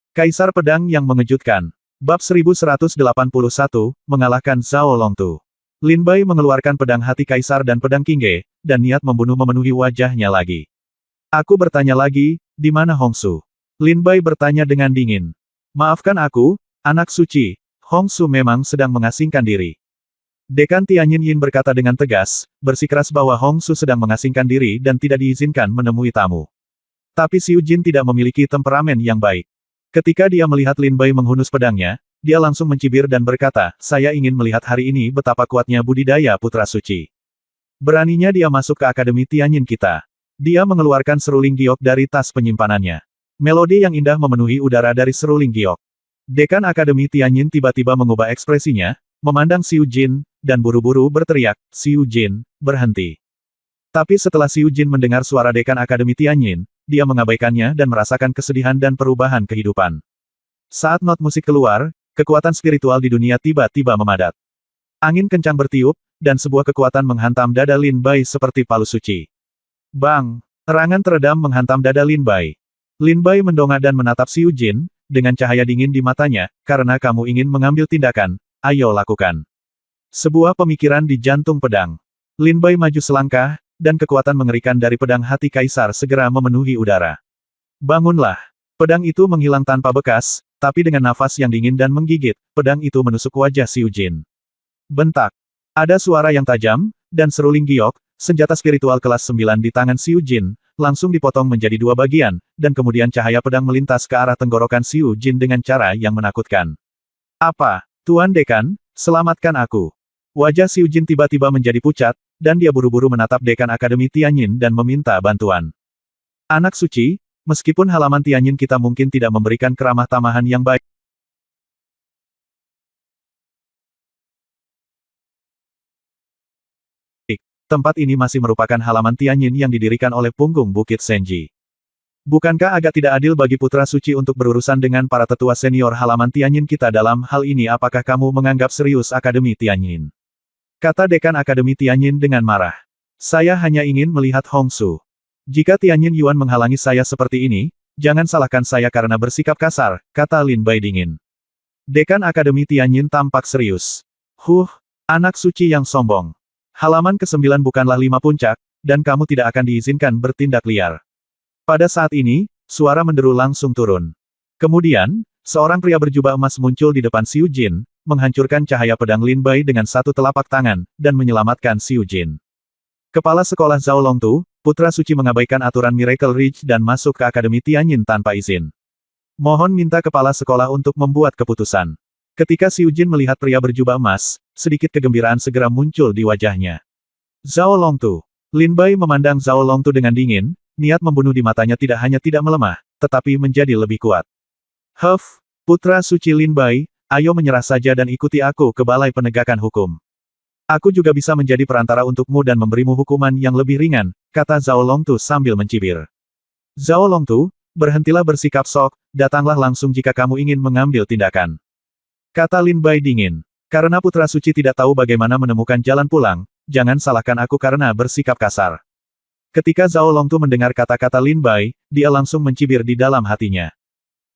Kaisar Pedang yang Mengejutkan. Bab 1181, mengalahkan Zhao Longtu. Lin Bai mengeluarkan pedang hati Kaisar dan pedang Qingge, dan niat membunuh memenuhi wajahnya lagi. Aku bertanya lagi, di mana Hongsu? Lin Bai bertanya dengan dingin. Maafkan aku, anak suci, Hongsu memang sedang mengasingkan diri. Dekan Tianyin Yin berkata dengan tegas, bersikeras bahwa Hongsu sedang mengasingkan diri dan tidak diizinkan menemui tamu. Tapi Xiu Jin tidak memiliki temperamen yang baik. Ketika dia melihat Lin Bai menghunus pedangnya, dia langsung mencibir dan berkata, saya ingin melihat hari ini betapa kuatnya budidaya putra suci. Beraninya dia masuk ke Akademi Tianyin kita. Dia mengeluarkan seruling giok dari tas penyimpanannya. Melodi yang indah memenuhi udara dari seruling giok. Dekan Akademi Tianyin tiba-tiba mengubah ekspresinya, memandang Xiu Jin, dan buru-buru berteriak, Xiu Jin, berhenti. Tapi setelah Xiu Jin mendengar suara dekan Akademi Tianyin, dia mengabaikannya dan merasakan kesedihan dan perubahan kehidupan. Saat not musik keluar, kekuatan spiritual di dunia tiba-tiba memadat. Angin kencang bertiup, dan sebuah kekuatan menghantam dada Lin Bai seperti palu suci. Bang! Terangan teredam menghantam dada Lin Bai. Lin Bai mendongak dan menatap Xiu Jin, dengan cahaya dingin di matanya, karena kamu ingin mengambil tindakan, ayo lakukan. Sebuah pemikiran di jantung pedang. Lin Bai maju selangkah, dan kekuatan mengerikan dari pedang hati Kaisar segera memenuhi udara. Bangunlah! Pedang itu menghilang tanpa bekas, tapi dengan nafas yang dingin dan menggigit, pedang itu menusuk wajah Xiu Jin. Bentak! Ada suara yang tajam, dan seruling giok, senjata spiritual kelas 9 di tangan Xiu Jin, langsung dipotong menjadi dua bagian, dan kemudian cahaya pedang melintas ke arah tenggorokan Xiu Jin dengan cara yang menakutkan. Apa? Tuan Dekan, selamatkan aku! Wajah Xiu Jin tiba-tiba menjadi pucat, dan dia buru-buru menatap Dekan Akademi Tianyin dan meminta bantuan. Anak suci, meskipun halaman Tianyin kita mungkin tidak memberikan keramah tamahan yang baik, tempat ini masih merupakan halaman Tianyin yang didirikan oleh punggung Bukit Senji. Bukankah agak tidak adil bagi putra suci untuk berurusan dengan para tetua senior halaman Tianyin kita dalam hal ini? Apakah kamu menganggap serius Akademi Tianyin? Kata Dekan Akademi Tianyin dengan marah. Saya hanya ingin melihat Hongsu. Jika Tianyin Yuan menghalangi saya seperti ini, jangan salahkan saya karena bersikap kasar, kata Lin Bai dingin. Dekan Akademi Tianyin tampak serius. Anak suci yang sombong. Halaman ke-9 bukanlah 5 puncak, dan kamu tidak akan diizinkan bertindak liar. Pada saat ini, suara menderu langsung turun. Kemudian, seorang pria berjubah emas muncul di depan Xiu Jin, menghancurkan cahaya pedang Lin Bai dengan satu telapak tangan, dan menyelamatkan Xiu Jin. Kepala sekolah Zhao Longtu, putra suci mengabaikan aturan Miracle Ridge dan masuk ke Akademi Tianyin tanpa izin. Mohon minta kepala sekolah untuk membuat keputusan. Ketika Xiu Jin melihat pria berjubah emas, sedikit kegembiraan segera muncul di wajahnya. Zhao Longtu. Lin Bai memandang Zhao Longtu dengan dingin, niat membunuh di matanya tidak hanya tidak melemah, tetapi menjadi lebih kuat. Putra suci Lin Bai, ayo menyerah saja dan ikuti aku ke Balai Penegakan Hukum. Aku juga bisa menjadi perantara untukmu dan memberimu hukuman yang lebih ringan, kata Zhao Longtu sambil mencibir. Zhao Longtu, berhentilah bersikap sok, datanglah langsung jika kamu ingin mengambil tindakan. Kata Lin Bai dingin. Karena putra suci tidak tahu bagaimana menemukan jalan pulang, jangan salahkan aku karena bersikap kasar. Ketika Zhao Longtu mendengar kata-kata Lin Bai, dia langsung mencibir di dalam hatinya.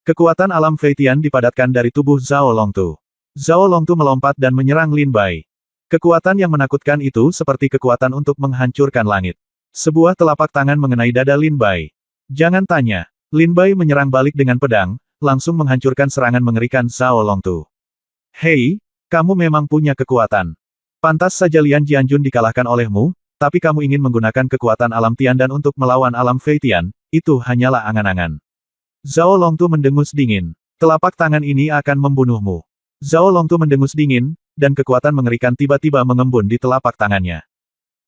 Kekuatan alam Feitian dipadatkan dari tubuh Zhao Longtu. Zhao Longtu melompat dan menyerang Lin Bai. Kekuatan yang menakutkan itu seperti kekuatan untuk menghancurkan langit. Sebuah telapak tangan mengenai dada Lin Bai. Jangan tanya. Lin Bai menyerang balik dengan pedang, langsung menghancurkan serangan mengerikan Zhao Longtu. Hei, kamu memang punya kekuatan. Pantas saja Lian Jianjun dikalahkan olehmu, tapi kamu ingin menggunakan kekuatan alam Tiandan untuk melawan alam Feitian, itu hanyalah angan-angan. Zhao Longtu mendengus dingin. Telapak tangan ini akan membunuhmu. Zhao Longtu mendengus dingin, dan kekuatan mengerikan tiba-tiba mengembun di telapak tangannya.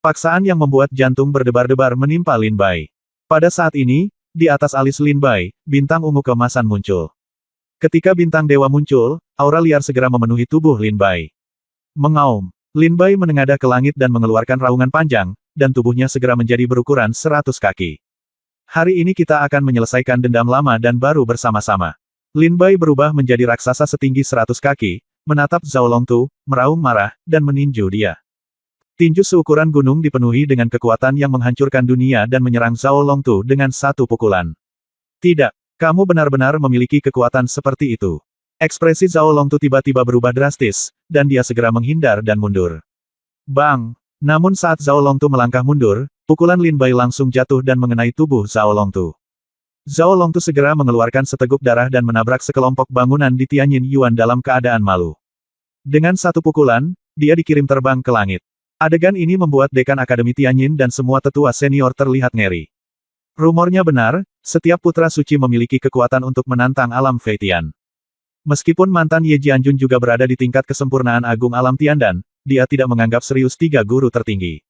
Paksaan yang membuat jantung berdebar-debar menimpa Lin Bai. Pada saat ini, di atas alis Lin Bai, bintang ungu keemasan muncul. Ketika bintang dewa muncul, aura liar segera memenuhi tubuh Lin Bai. Mengaum. Lin Bai menengadah ke langit dan mengeluarkan raungan panjang, dan tubuhnya segera menjadi berukuran 100 kaki. Hari ini kita akan menyelesaikan dendam lama dan baru bersama-sama. Lin Bai berubah menjadi raksasa setinggi 100 kaki, menatap Zhao Longtu, meraung marah, dan meninju dia. Tinju seukuran gunung dipenuhi dengan kekuatan yang menghancurkan dunia dan menyerang Zhao Longtu dengan satu pukulan. Tidak. Kamu benar-benar memiliki kekuatan seperti itu. Ekspresi Zhao Longtu tiba-tiba berubah drastis, dan dia segera menghindar dan mundur. Bang! Namun saat Zhao Longtu melangkah mundur, pukulan Lin Bai langsung jatuh dan mengenai tubuh Zhao Longtu. Zhao Longtu segera mengeluarkan seteguk darah dan menabrak sekelompok bangunan di Tianyin Yuan dalam keadaan malu. Dengan satu pukulan, dia dikirim terbang ke langit. Adegan ini membuat dekan Akademi Tianyin dan semua tetua senior terlihat ngeri. Rumornya benar, setiap putra suci memiliki kekuatan untuk menantang alam Fei Tian. Meskipun mantan Ye Jianjun juga berada di tingkat kesempurnaan agung alam Tiandan, dia tidak menganggap serius tiga guru tertinggi.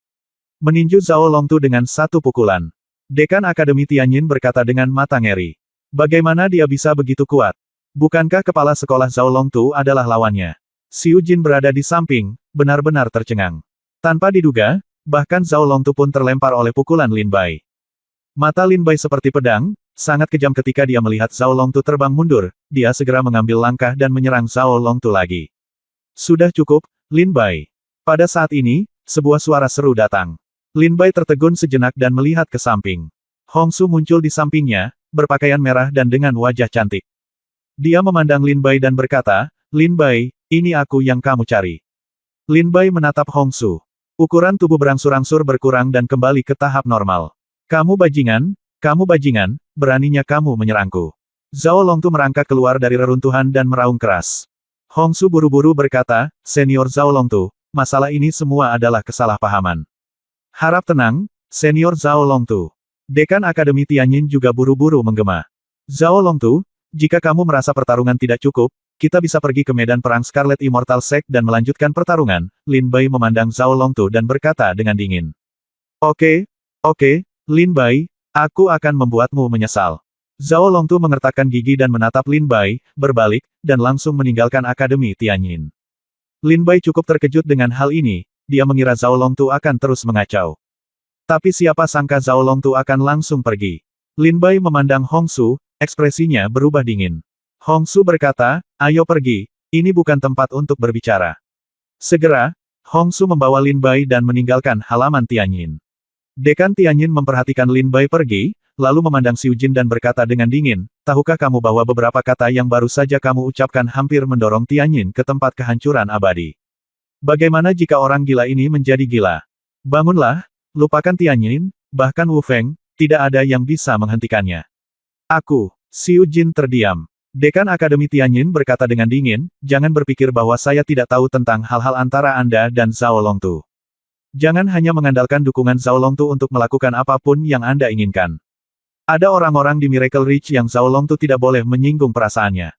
Meninju Zhao Longtu dengan satu pukulan. Dekan Akademi Tianyin berkata dengan mata ngeri. Bagaimana dia bisa begitu kuat? Bukankah kepala sekolah Zhao Longtu adalah lawannya? Xiu Jin berada di samping, benar-benar tercengang. Tanpa diduga, bahkan Zhao Longtu pun terlempar oleh pukulan Lin Bai. Mata Lin Bai seperti pedang, sangat kejam ketika dia melihat Zhao Longtu terbang mundur, dia segera mengambil langkah dan menyerang Zhao Longtu lagi. Sudah cukup, Lin Bai. Pada saat ini, sebuah suara seru datang. Lin Bai tertegun sejenak dan melihat ke samping. Hong Su muncul di sampingnya, berpakaian merah dan dengan wajah cantik. Dia memandang Lin Bai dan berkata, Lin Bai, ini aku yang kamu cari. Lin Bai menatap Hong Su. Ukuran tubuh berangsur-angsur berkurang dan kembali ke tahap normal. Kamu bajingan, beraninya kamu menyerangku. Zhao Longtu merangkak keluar dari reruntuhan dan meraung keras. Hong Su buru-buru berkata, Senior Zhao Longtu, masalah ini semua adalah kesalahpahaman. Harap tenang, Senior Zhao Longtu. Dekan Akademi Tianyin juga buru-buru menggema. Zhao Longtu, jika kamu merasa pertarungan tidak cukup, kita bisa pergi ke medan perang Scarlet Immortal Sect dan melanjutkan pertarungan. Lin Bai memandang Zhao Longtu dan berkata dengan dingin. Oke, Lin Bai, aku akan membuatmu menyesal. Zhao Longtu mengertakkan gigi dan menatap Lin Bai, berbalik, dan langsung meninggalkan Akademi Tianyin. Lin Bai cukup terkejut dengan hal ini, dia mengira Zhao Longtu akan terus mengacau. Tapi siapa sangka Zhao Longtu akan langsung pergi. Lin Bai memandang Hong Su, ekspresinya berubah dingin. Hong Su berkata, ayo pergi, ini bukan tempat untuk berbicara. Segera, Hong Su membawa Lin Bai dan meninggalkan halaman Tianyin. Dekan Tianyin memperhatikan Lin Bai pergi, lalu memandang Xiu Jin dan berkata dengan dingin, tahukah kamu bahwa beberapa kata yang baru saja kamu ucapkan hampir mendorong Tianyin ke tempat kehancuran abadi? Bagaimana jika orang gila ini menjadi gila? Bangunlah, lupakan Tianyin, bahkan Wu Feng, tidak ada yang bisa menghentikannya. Aku, Xiu Jin terdiam. Dekan Akademi Tianyin berkata dengan dingin, jangan berpikir bahwa saya tidak tahu tentang hal-hal antara Anda dan Zhao Longtu. Jangan hanya mengandalkan dukungan Zhao Longtu untuk melakukan apapun yang Anda inginkan. Ada orang-orang di Miracle Ridge yang Zhao Longtu tidak boleh menyinggung perasaannya.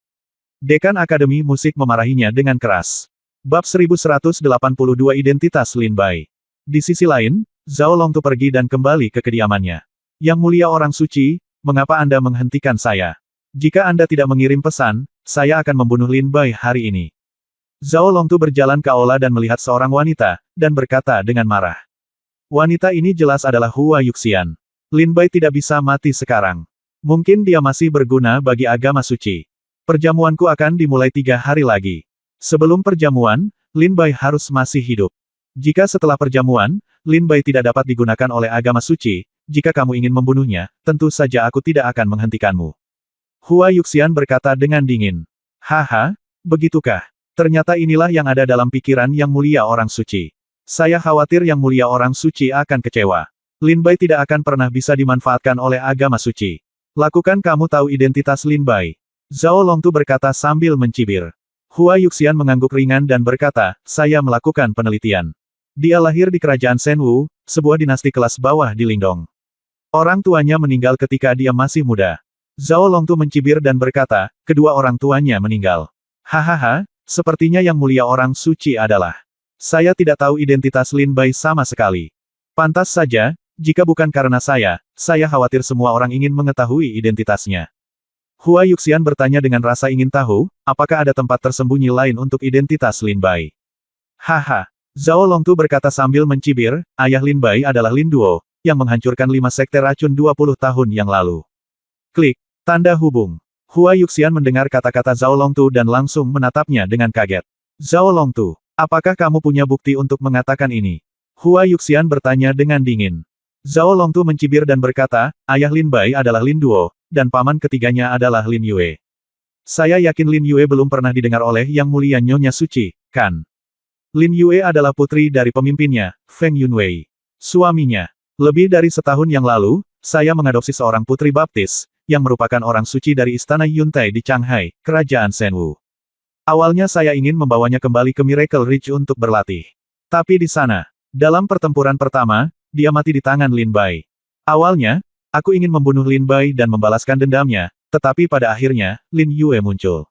Dekan Akademi Musik memarahinya dengan keras. Bab 1182 Identitas Lin Bai. Di sisi lain, Zhao Longtu pergi dan kembali ke kediamannya. Yang mulia orang suci, mengapa Anda menghentikan saya? Jika Anda tidak mengirim pesan, saya akan membunuh Lin Bai hari ini. Zhao Longtu berjalan ke aula dan melihat seorang wanita, dan berkata dengan marah. Wanita ini jelas adalah Hua Yuxian. Lin Bai tidak bisa mati sekarang. Mungkin dia masih berguna bagi agama suci. Perjamuanku akan dimulai 3 hari lagi. Sebelum perjamuan, Lin Bai harus masih hidup. Jika setelah perjamuan, Lin Bai tidak dapat digunakan oleh agama suci, jika kamu ingin membunuhnya, tentu saja aku tidak akan menghentikanmu. Hua Yuxian berkata dengan dingin. Haha, begitukah? Ternyata inilah yang ada dalam pikiran yang mulia orang suci. Saya khawatir yang mulia orang suci akan kecewa. Lin Bai tidak akan pernah bisa dimanfaatkan oleh agama suci. Lakukan kamu tahu identitas Lin Bai. Zhao Longtu berkata sambil mencibir. Hua Yuxian mengangguk ringan dan berkata, saya melakukan penelitian. Dia lahir di kerajaan Shenwu, sebuah dinasti kelas bawah di Lingdong. Orang tuanya meninggal ketika dia masih muda. Zhao Longtu mencibir dan berkata, kedua orang tuanya meninggal. Hahaha. Sepertinya yang mulia orang suci adalah. Saya tidak tahu identitas Lin Bai sama sekali. Pantas saja, jika bukan karena saya khawatir semua orang ingin mengetahui identitasnya. Hua Yuxian bertanya dengan rasa ingin tahu, apakah ada tempat tersembunyi lain untuk identitas Lin Bai. Haha. Zhao Longtu berkata sambil mencibir, ayah Lin Bai adalah Lin Duo, yang menghancurkan 5 sekte racun 20 tahun yang lalu. Klik. Tanda hubung. Hua Yuxian mendengar kata-kata Zhao Longtu dan langsung menatapnya dengan kaget. Zhao Longtu, apakah kamu punya bukti untuk mengatakan ini? Hua Yuxian bertanya dengan dingin. Zhao Longtu mencibir dan berkata, ayah Lin Bai adalah Lin Duo, dan paman ketiganya adalah Lin Yue. Saya yakin Lin Yue belum pernah didengar oleh Yang Mulia Nyonya Suci, kan? Lin Yue adalah putri dari pemimpinnya, Feng Yunwei. Suaminya. Lebih dari setahun yang lalu, saya mengadopsi seorang putri baptis, yang merupakan orang suci dari Istana Yuntai di Shanghai, Kerajaan Shenwu. Awalnya saya ingin membawanya kembali ke Miracle Ridge untuk berlatih. Tapi di sana, dalam pertempuran pertama, dia mati di tangan Lin Bai. Awalnya, aku ingin membunuh Lin Bai dan membalaskan dendamnya, tetapi pada akhirnya, Lin Yue muncul.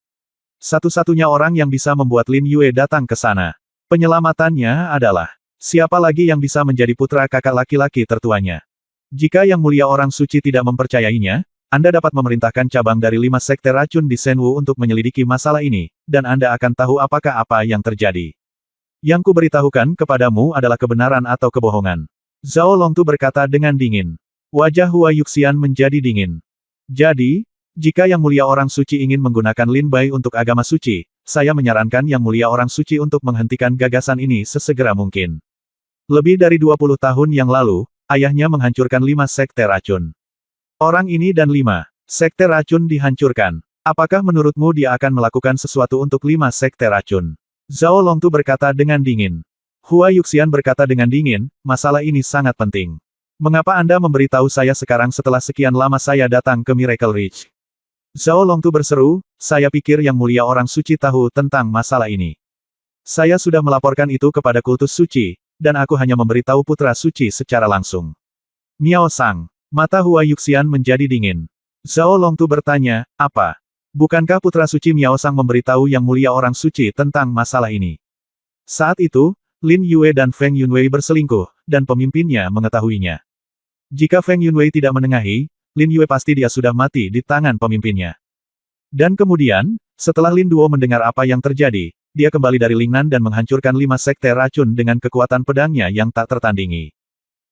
Satu-satunya orang yang bisa membuat Lin Yue datang ke sana. Penyelamatannya adalah, siapa lagi yang bisa menjadi putra kakak laki-laki tertuanya? Jika Yang Mulia Orang Suci tidak mempercayainya, Anda dapat memerintahkan cabang dari 5 sekte racun di Shenwu untuk menyelidiki masalah ini, dan Anda akan tahu apakah apa yang terjadi. Yang kuberitahukan kepadamu adalah kebenaran atau kebohongan. Zhao Longtu berkata dengan dingin. Wajah Hua Yuxian menjadi dingin. Jadi, jika Yang Mulia Orang Suci ingin menggunakan Lin Bai untuk agama suci, saya menyarankan Yang Mulia Orang Suci untuk menghentikan gagasan ini sesegera mungkin. Lebih dari 20 tahun yang lalu, ayahnya menghancurkan 5 sekte racun. Orang ini dan 5 sekte racun dihancurkan. Apakah menurutmu dia akan melakukan sesuatu untuk 5 sekte racun? Zhao Longtu berkata dengan dingin. Hua Yuxian berkata dengan dingin, masalah ini sangat penting. Mengapa Anda memberitahu saya sekarang setelah sekian lama saya datang ke Miracle Ridge? Zhao Longtu berseru, saya pikir Yang Mulia Orang Suci tahu tentang masalah ini. Saya sudah melaporkan itu kepada kultus suci, dan aku hanya memberitahu putra suci secara langsung. Miao Sang. Mata Hua Yuxian menjadi dingin. Zhao Longtu bertanya, apa? Bukankah putra suci Miao Sang memberitahu Yang Mulia Orang Suci tentang masalah ini? Saat itu, Lin Yue dan Feng Yunwei berselingkuh, dan pemimpinnya mengetahuinya. Jika Feng Yunwei tidak menengahi, Lin Yue pasti dia sudah mati di tangan pemimpinnya. Dan kemudian, setelah Lin Duo mendengar apa yang terjadi, dia kembali dari Lingnan dan menghancurkan 5 sekte racun dengan kekuatan pedangnya yang tak tertandingi.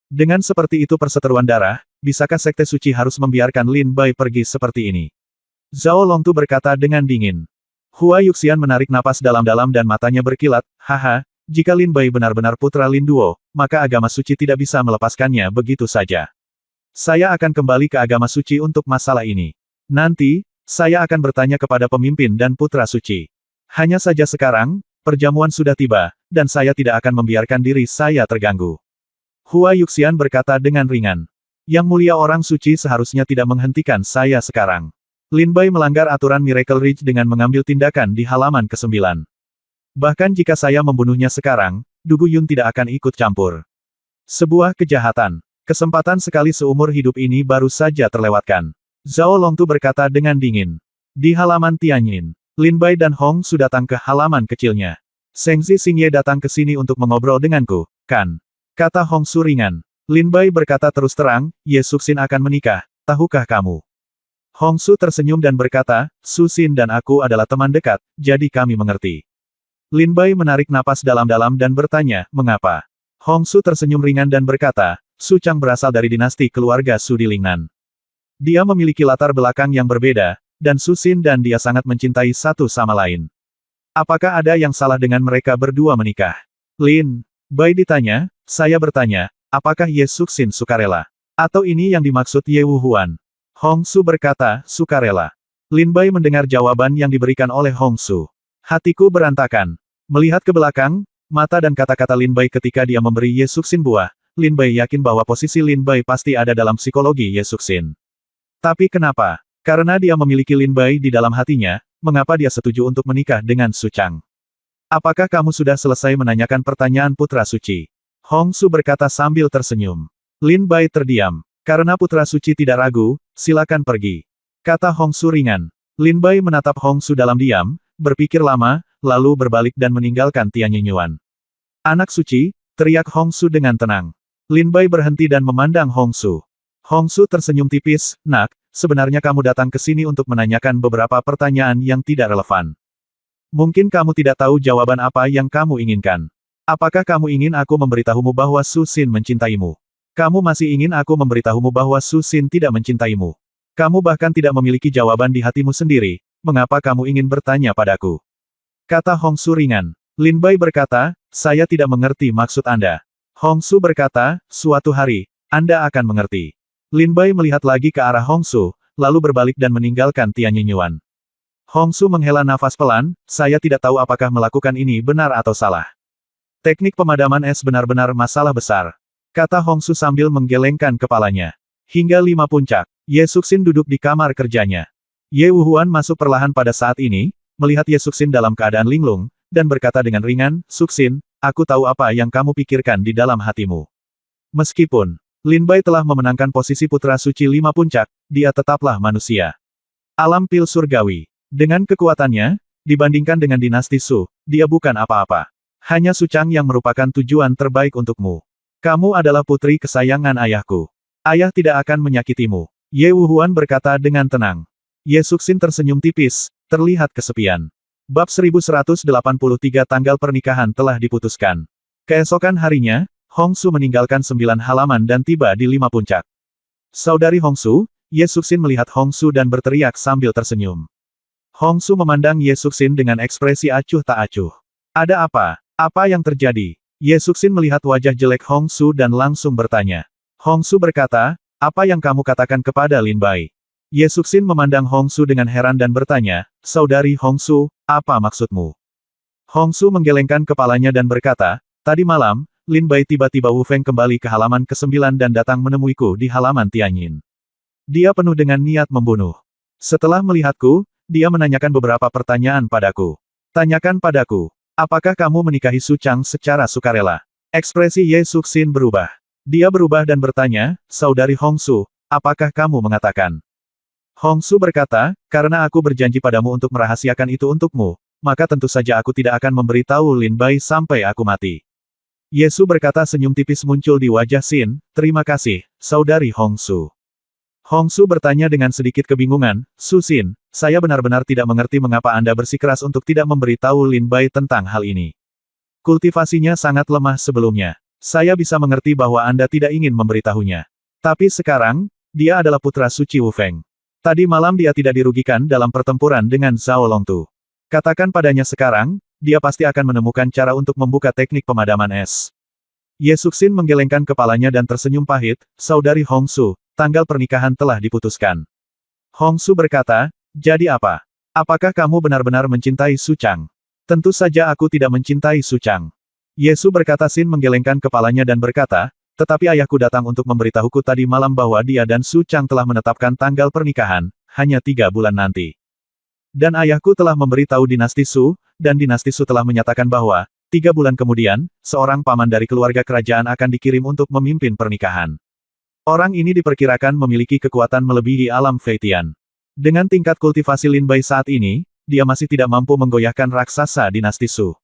Dengan seperti itu perseteruan darah, bisakah sekte suci harus membiarkan Lin Bai pergi seperti ini? Zhao Longtu berkata dengan dingin. Hua Yuxian menarik napas dalam-dalam dan matanya berkilat, haha, jika Lin Bai benar-benar putra Lin Duo, maka agama suci tidak bisa melepaskannya begitu saja. Saya akan kembali ke agama suci untuk masalah ini. Nanti, saya akan bertanya kepada pemimpin dan putra suci. Hanya saja sekarang, perjamuan sudah tiba, dan saya tidak akan membiarkan diri saya terganggu. Hua Yuxian berkata dengan ringan. Yang Mulia Orang Suci seharusnya tidak menghentikan saya sekarang. Lin Bai melanggar aturan Miracle Ridge dengan mengambil tindakan di halaman ke-9. Bahkan jika saya membunuhnya sekarang, Dugu Yun tidak akan ikut campur. Sebuah kejahatan. Kesempatan sekali seumur hidup ini baru saja terlewatkan. Zhao Longtu berkata dengan dingin. Di halaman Tianyin, Lin Bai dan Hong Su datang ke halaman kecilnya. Sengzi Xingye datang ke sini untuk mengobrol denganku, kan? Kata Hong Su ringan. Lin Bai berkata terus terang, Ye Suxin akan menikah, tahukah kamu? Hong Su tersenyum dan berkata, Suxin dan aku adalah teman dekat, jadi kami mengerti. Lin Bai menarik napas dalam-dalam dan bertanya, mengapa? Hong Su tersenyum ringan dan berkata, Su Chang berasal dari dinasti keluarga Su di Lingnan. Dia memiliki latar belakang yang berbeda, dan Suxin dan dia sangat mencintai satu sama lain. Apakah ada yang salah dengan mereka berdua menikah? Lin Bai ditanya, saya bertanya, apakah Ye Suxin sukarela? Atau ini yang dimaksud Ye Wuhuan? Hong Su berkata, sukarela. Lin Bai mendengar jawaban yang diberikan oleh Hong Su. Hatiku berantakan. Melihat ke belakang, mata dan kata-kata Lin Bai ketika dia memberi Ye Suxin buah, Lin Bai yakin bahwa posisi Lin Bai pasti ada dalam psikologi Ye Suxin. Tapi kenapa? Karena dia memiliki Lin Bai di dalam hatinya, mengapa dia setuju untuk menikah dengan Su Chang? Apakah kamu sudah selesai menanyakan pertanyaan putra suci? Hong Su berkata sambil tersenyum. Lin Bai terdiam. Karena putra suci tidak ragu, silakan pergi. Kata Hong Su ringan. Lin Bai menatap Hong Su dalam diam, berpikir lama, lalu berbalik dan meninggalkan Tianyin Yuan. Anak suci, teriak Hong Su dengan tenang. Lin Bai berhenti dan memandang Hong Su. Hong Su tersenyum tipis, nak, sebenarnya kamu datang ke sini untuk menanyakan beberapa pertanyaan yang tidak relevan. Mungkin kamu tidak tahu jawaban apa yang kamu inginkan. Apakah kamu ingin aku memberitahumu bahwa Su Xin mencintaimu? Kamu masih ingin aku memberitahumu bahwa Su Xin tidak mencintaimu? Kamu bahkan tidak memiliki jawaban di hatimu sendiri, mengapa kamu ingin bertanya padaku? Kata Hong Su ringan. Lin Bai berkata, saya tidak mengerti maksud Anda. Hong Su berkata, suatu hari, Anda akan mengerti. Lin Bai melihat lagi ke arah Hong Su, lalu berbalik dan meninggalkan Tianyin Yuan. Hongsu menghela nafas pelan, saya tidak tahu apakah melakukan ini benar atau salah. Teknik pemadaman es benar-benar masalah besar, kata Hongsu sambil menggelengkan kepalanya. Hingga 5 puncak, Ye Suxin duduk di kamar kerjanya. Ye Wuhuan masuk perlahan pada saat ini, melihat Ye Suxin dalam keadaan linglung, dan berkata dengan ringan, Suxin, aku tahu apa yang kamu pikirkan di dalam hatimu. Meskipun Lin Bai telah memenangkan posisi putra suci 5 puncak, dia tetaplah manusia. Alam pil surgawi. Dengan kekuatannya, dibandingkan dengan dinasti Su, dia bukan apa-apa. Hanya Su Chang yang merupakan tujuan terbaik untukmu. Kamu adalah putri kesayangan ayahku. Ayah tidak akan menyakitimu. Ye Wuhuan berkata dengan tenang. Ye Suxin tersenyum tipis, terlihat kesepian. Bab 1183 tanggal pernikahan telah diputuskan. Keesokan harinya, Hongsu meninggalkan 9 halaman dan tiba di 5 puncak. Saudari Hongsu, Ye Suxin melihat Hongsu dan berteriak sambil tersenyum. Hongsu memandang Ye Suxin dengan ekspresi acuh tak acuh. Ada apa? Apa yang terjadi? Ye Suxin melihat wajah jelek Hongsu dan langsung bertanya. Hongsu berkata, apa yang kamu katakan kepada Lin Bai? Ye Suxin memandang Hongsu dengan heran dan bertanya, Saudari Hongsu, apa maksudmu? Hongsu menggelengkan kepalanya dan berkata, tadi malam, Lin Bai tiba-tiba Wu Feng kembali ke halaman ke-9 dan datang menemuiku di halaman Tianyin. Dia penuh dengan niat membunuh. Setelah melihatku, dia menanyakan beberapa pertanyaan padaku. Tanyakan padaku, apakah kamu menikahi Su Chang secara sukarela? Ekspresi Ye Suxin berubah. Dia berubah dan bertanya, Saudari Hongsu, apakah kamu mengatakan? Hongsu berkata, karena aku berjanji padamu untuk merahasiakan itu untukmu, maka tentu saja aku tidak akan memberitahu Lin Bai sampai aku mati. Yesu berkata senyum tipis muncul di wajah Xin, terima kasih, Saudari Hongsu. Hongsu bertanya dengan sedikit kebingungan, Su Xin, saya benar-benar tidak mengerti mengapa Anda bersikeras untuk tidak memberitahu Lin Bai tentang hal ini. Kultivasinya sangat lemah sebelumnya. Saya bisa mengerti bahwa Anda tidak ingin memberitahunya. Tapi sekarang, dia adalah putra suci Wu Feng. Tadi malam dia tidak dirugikan dalam pertempuran dengan Zhao Longtu. Katakan padanya sekarang, dia pasti akan menemukan cara untuk membuka teknik pemadaman es. Ye Suxin menggelengkan kepalanya dan tersenyum pahit, Saudari Hongsu, tanggal pernikahan telah diputuskan. Hongsu berkata, jadi apa? Apakah kamu benar-benar mencintai Su Chang? Tentu saja aku tidak mencintai Su Chang. Yesu berkata. Xin menggelengkan kepalanya dan berkata, tetapi ayahku datang untuk memberitahuku tadi malam bahwa dia dan Su Chang telah menetapkan tanggal pernikahan, hanya 3 bulan nanti. Dan ayahku telah memberitahu dinasti Su, dan dinasti Su telah menyatakan bahwa, 3 bulan kemudian, seorang paman dari keluarga kerajaan akan dikirim untuk memimpin pernikahan. Orang ini diperkirakan memiliki kekuatan melebihi alam Feitian. Dengan tingkat kultivasi Lin Bai saat ini, dia masih tidak mampu menggoyahkan raksasa dinasti Su.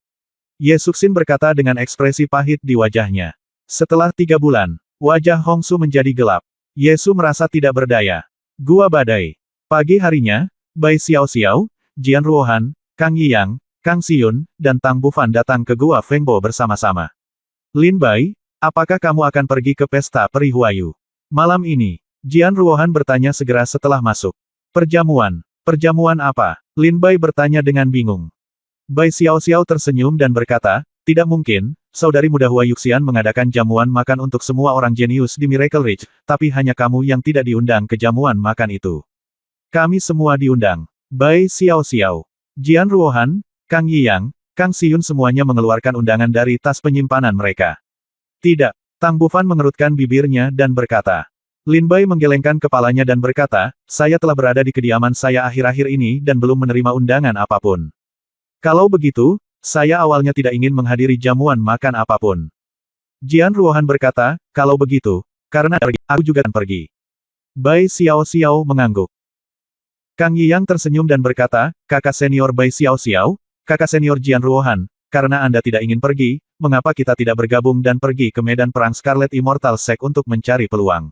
Ye Suxin berkata dengan ekspresi pahit di wajahnya. Setelah 3 bulan, wajah Hongsu menjadi gelap. Yesu merasa tidak berdaya. Gua badai. Pagi harinya, Bai Xiao Xiao, Jian Ruohan, Kang Yiyang, Kang Xiyun, dan Tang Bufan datang ke Gua Fengbo bersama-sama. Lin Bai, apakah kamu akan pergi ke pesta peri Huayu? Malam ini, Jian Ruohan bertanya segera setelah masuk. Perjamuan. Perjamuan apa? Lin Bai bertanya dengan bingung. Bai Xiao Xiao tersenyum dan berkata, tidak mungkin, saudari muda Hua Yuxian mengadakan jamuan makan untuk semua orang jenius di Miracle Ridge, tapi hanya kamu yang tidak diundang ke jamuan makan itu. Kami semua diundang. Bai Xiao Xiao, Jian Ruohan, Kang Yiyang, Kang Xiyun semuanya mengeluarkan undangan dari tas penyimpanan mereka. Tidak. Tang Bufan mengerutkan bibirnya dan berkata. Lin Bai menggelengkan kepalanya dan berkata, saya telah berada di kediaman saya akhir-akhir ini dan belum menerima undangan apapun. Kalau begitu, saya awalnya tidak ingin menghadiri jamuan makan apapun. Jian Ruohan berkata, kalau begitu, karena aku juga akan pergi. Bai Xiao Xiao mengangguk. Kang Yiyang tersenyum dan berkata, kakak senior Bai Xiao Xiao, kakak senior Jian Ruohan, karena Anda tidak ingin pergi, mengapa kita tidak bergabung dan pergi ke medan perang Scarlet Immortal Sect untuk mencari peluang?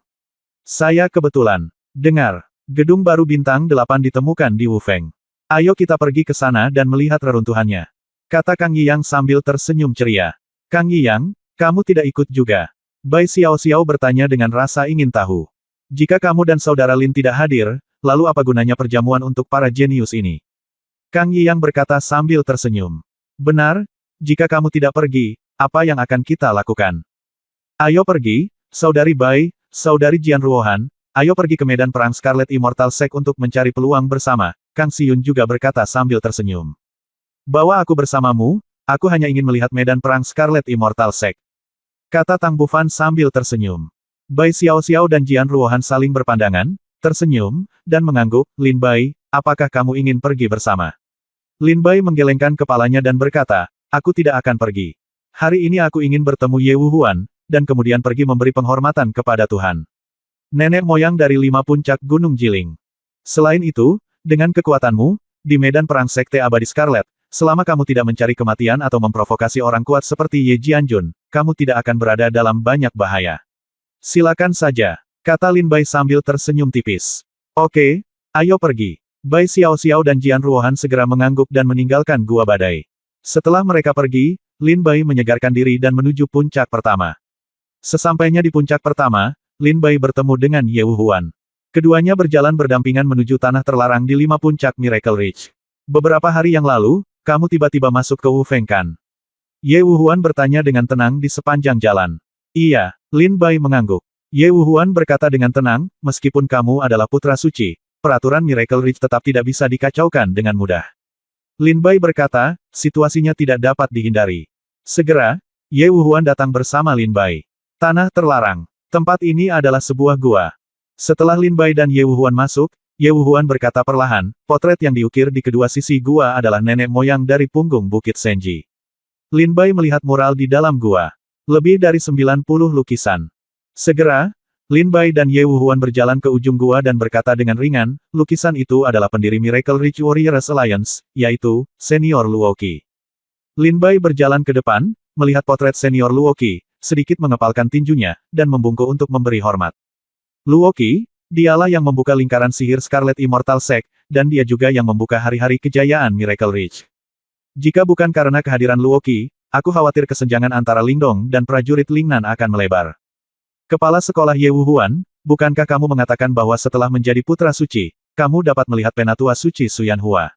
Saya kebetulan dengar, gedung baru bintang 8 ditemukan di Wu Feng. Ayo kita pergi ke sana dan melihat reruntuhannya. Kata Kang Yiyang sambil tersenyum ceria. Kang Yiyang, kamu tidak ikut juga? Bai Xiao Xiao bertanya dengan rasa ingin tahu. Jika kamu dan saudara Lin tidak hadir, lalu apa gunanya perjamuan untuk para jenius ini? Kang Yiyang berkata sambil tersenyum. Benar, jika kamu tidak pergi, apa yang akan kita lakukan? Ayo pergi, saudari Bai, saudari Jian Ruohan, Ayo pergi ke medan perang Scarlet Immortal Sect untuk mencari peluang bersama, Kang Siyun juga berkata sambil tersenyum. Bawa aku bersamamu, aku hanya ingin melihat medan perang Scarlet Immortal Sect. Kata Tang Bufan sambil tersenyum. Bai Xiao dan Jian Ruohan saling berpandangan, tersenyum, dan mengangguk, Lin Bai, apakah kamu ingin pergi bersama? Lin Bai menggelengkan kepalanya dan berkata, aku tidak akan pergi. Hari ini aku ingin bertemu Ye Wuhuan, dan kemudian pergi memberi penghormatan kepada Tuhan. Nenek moyang dari 5 puncak Gunung Jiling. Selain itu, dengan kekuatanmu, di medan perang Sekte Abadi Scarlet, selama kamu tidak mencari kematian atau memprovokasi orang kuat seperti Ye Jianjun, kamu tidak akan berada dalam banyak bahaya. Silakan saja, kata Lin Bai sambil tersenyum tipis. Oke, ayo pergi. Bai Xiao dan Jian Ruohan segera mengangguk dan meninggalkan Gua Badai. Setelah mereka pergi, Lin Bai menyegarkan diri dan menuju puncak pertama. Sesampainya di puncak pertama, Lin Bai bertemu dengan Ye Wuhuan. Keduanya berjalan berdampingan menuju tanah terlarang di 5 puncak Miracle Ridge. Beberapa hari yang lalu, kamu tiba-tiba masuk ke Wu Fengkan. Ye Wuhuan bertanya dengan tenang di sepanjang jalan. Iya, Lin Bai mengangguk. Ye Wuhuan berkata dengan tenang, meskipun kamu adalah putra suci, peraturan Miracle Ridge tetap tidak bisa dikacaukan dengan mudah. Lin Bai berkata, situasinya tidak dapat dihindari. Segera, Ye Wuhuan datang bersama Lin Bai. Tanah terlarang. Tempat ini adalah sebuah gua. Setelah Lin Bai dan Ye Wuhuan masuk, Ye Wuhuan berkata perlahan, potret yang diukir di kedua sisi gua adalah nenek moyang dari punggung Bukit Senji. Lin Bai melihat mural di dalam gua. Lebih dari 90 lukisan. Segera, Lin Bai dan Ye Wuhuan berjalan ke ujung gua dan berkata dengan ringan, lukisan itu adalah pendiri Miracle Ridge Warriors Alliance, yaitu, Senior Luoqi. Lin Bai berjalan ke depan, melihat potret Senior Luoqi, sedikit mengepalkan tinjunya, dan membungkuk untuk memberi hormat. Luoqi, dialah yang membuka lingkaran sihir Scarlet Immortal Sect, dan dia juga yang membuka hari-hari kejayaan Miracle Ridge. Jika bukan karena kehadiran Luoqi, aku khawatir kesenjangan antara Lingdong dan prajurit Lingnan akan melebar. Kepala sekolah Ye Wuhuan, bukankah kamu mengatakan bahwa setelah menjadi putra suci, kamu dapat melihat penatua suci Suyan Hua?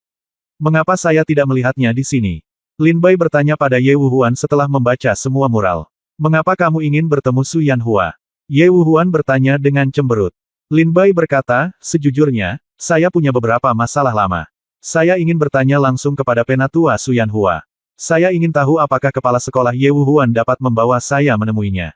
Mengapa saya tidak melihatnya di sini? Lin Bai bertanya pada Ye Wuhuan setelah membaca semua mural. Mengapa kamu ingin bertemu Suyan Hua? Ye Wuhuan bertanya dengan cemberut. Lin Bai berkata, sejujurnya, saya punya beberapa masalah lama. Saya ingin bertanya langsung kepada penatua Suyan Hua. Saya ingin tahu apakah kepala sekolah Ye Wuhuan dapat membawa saya menemuinya.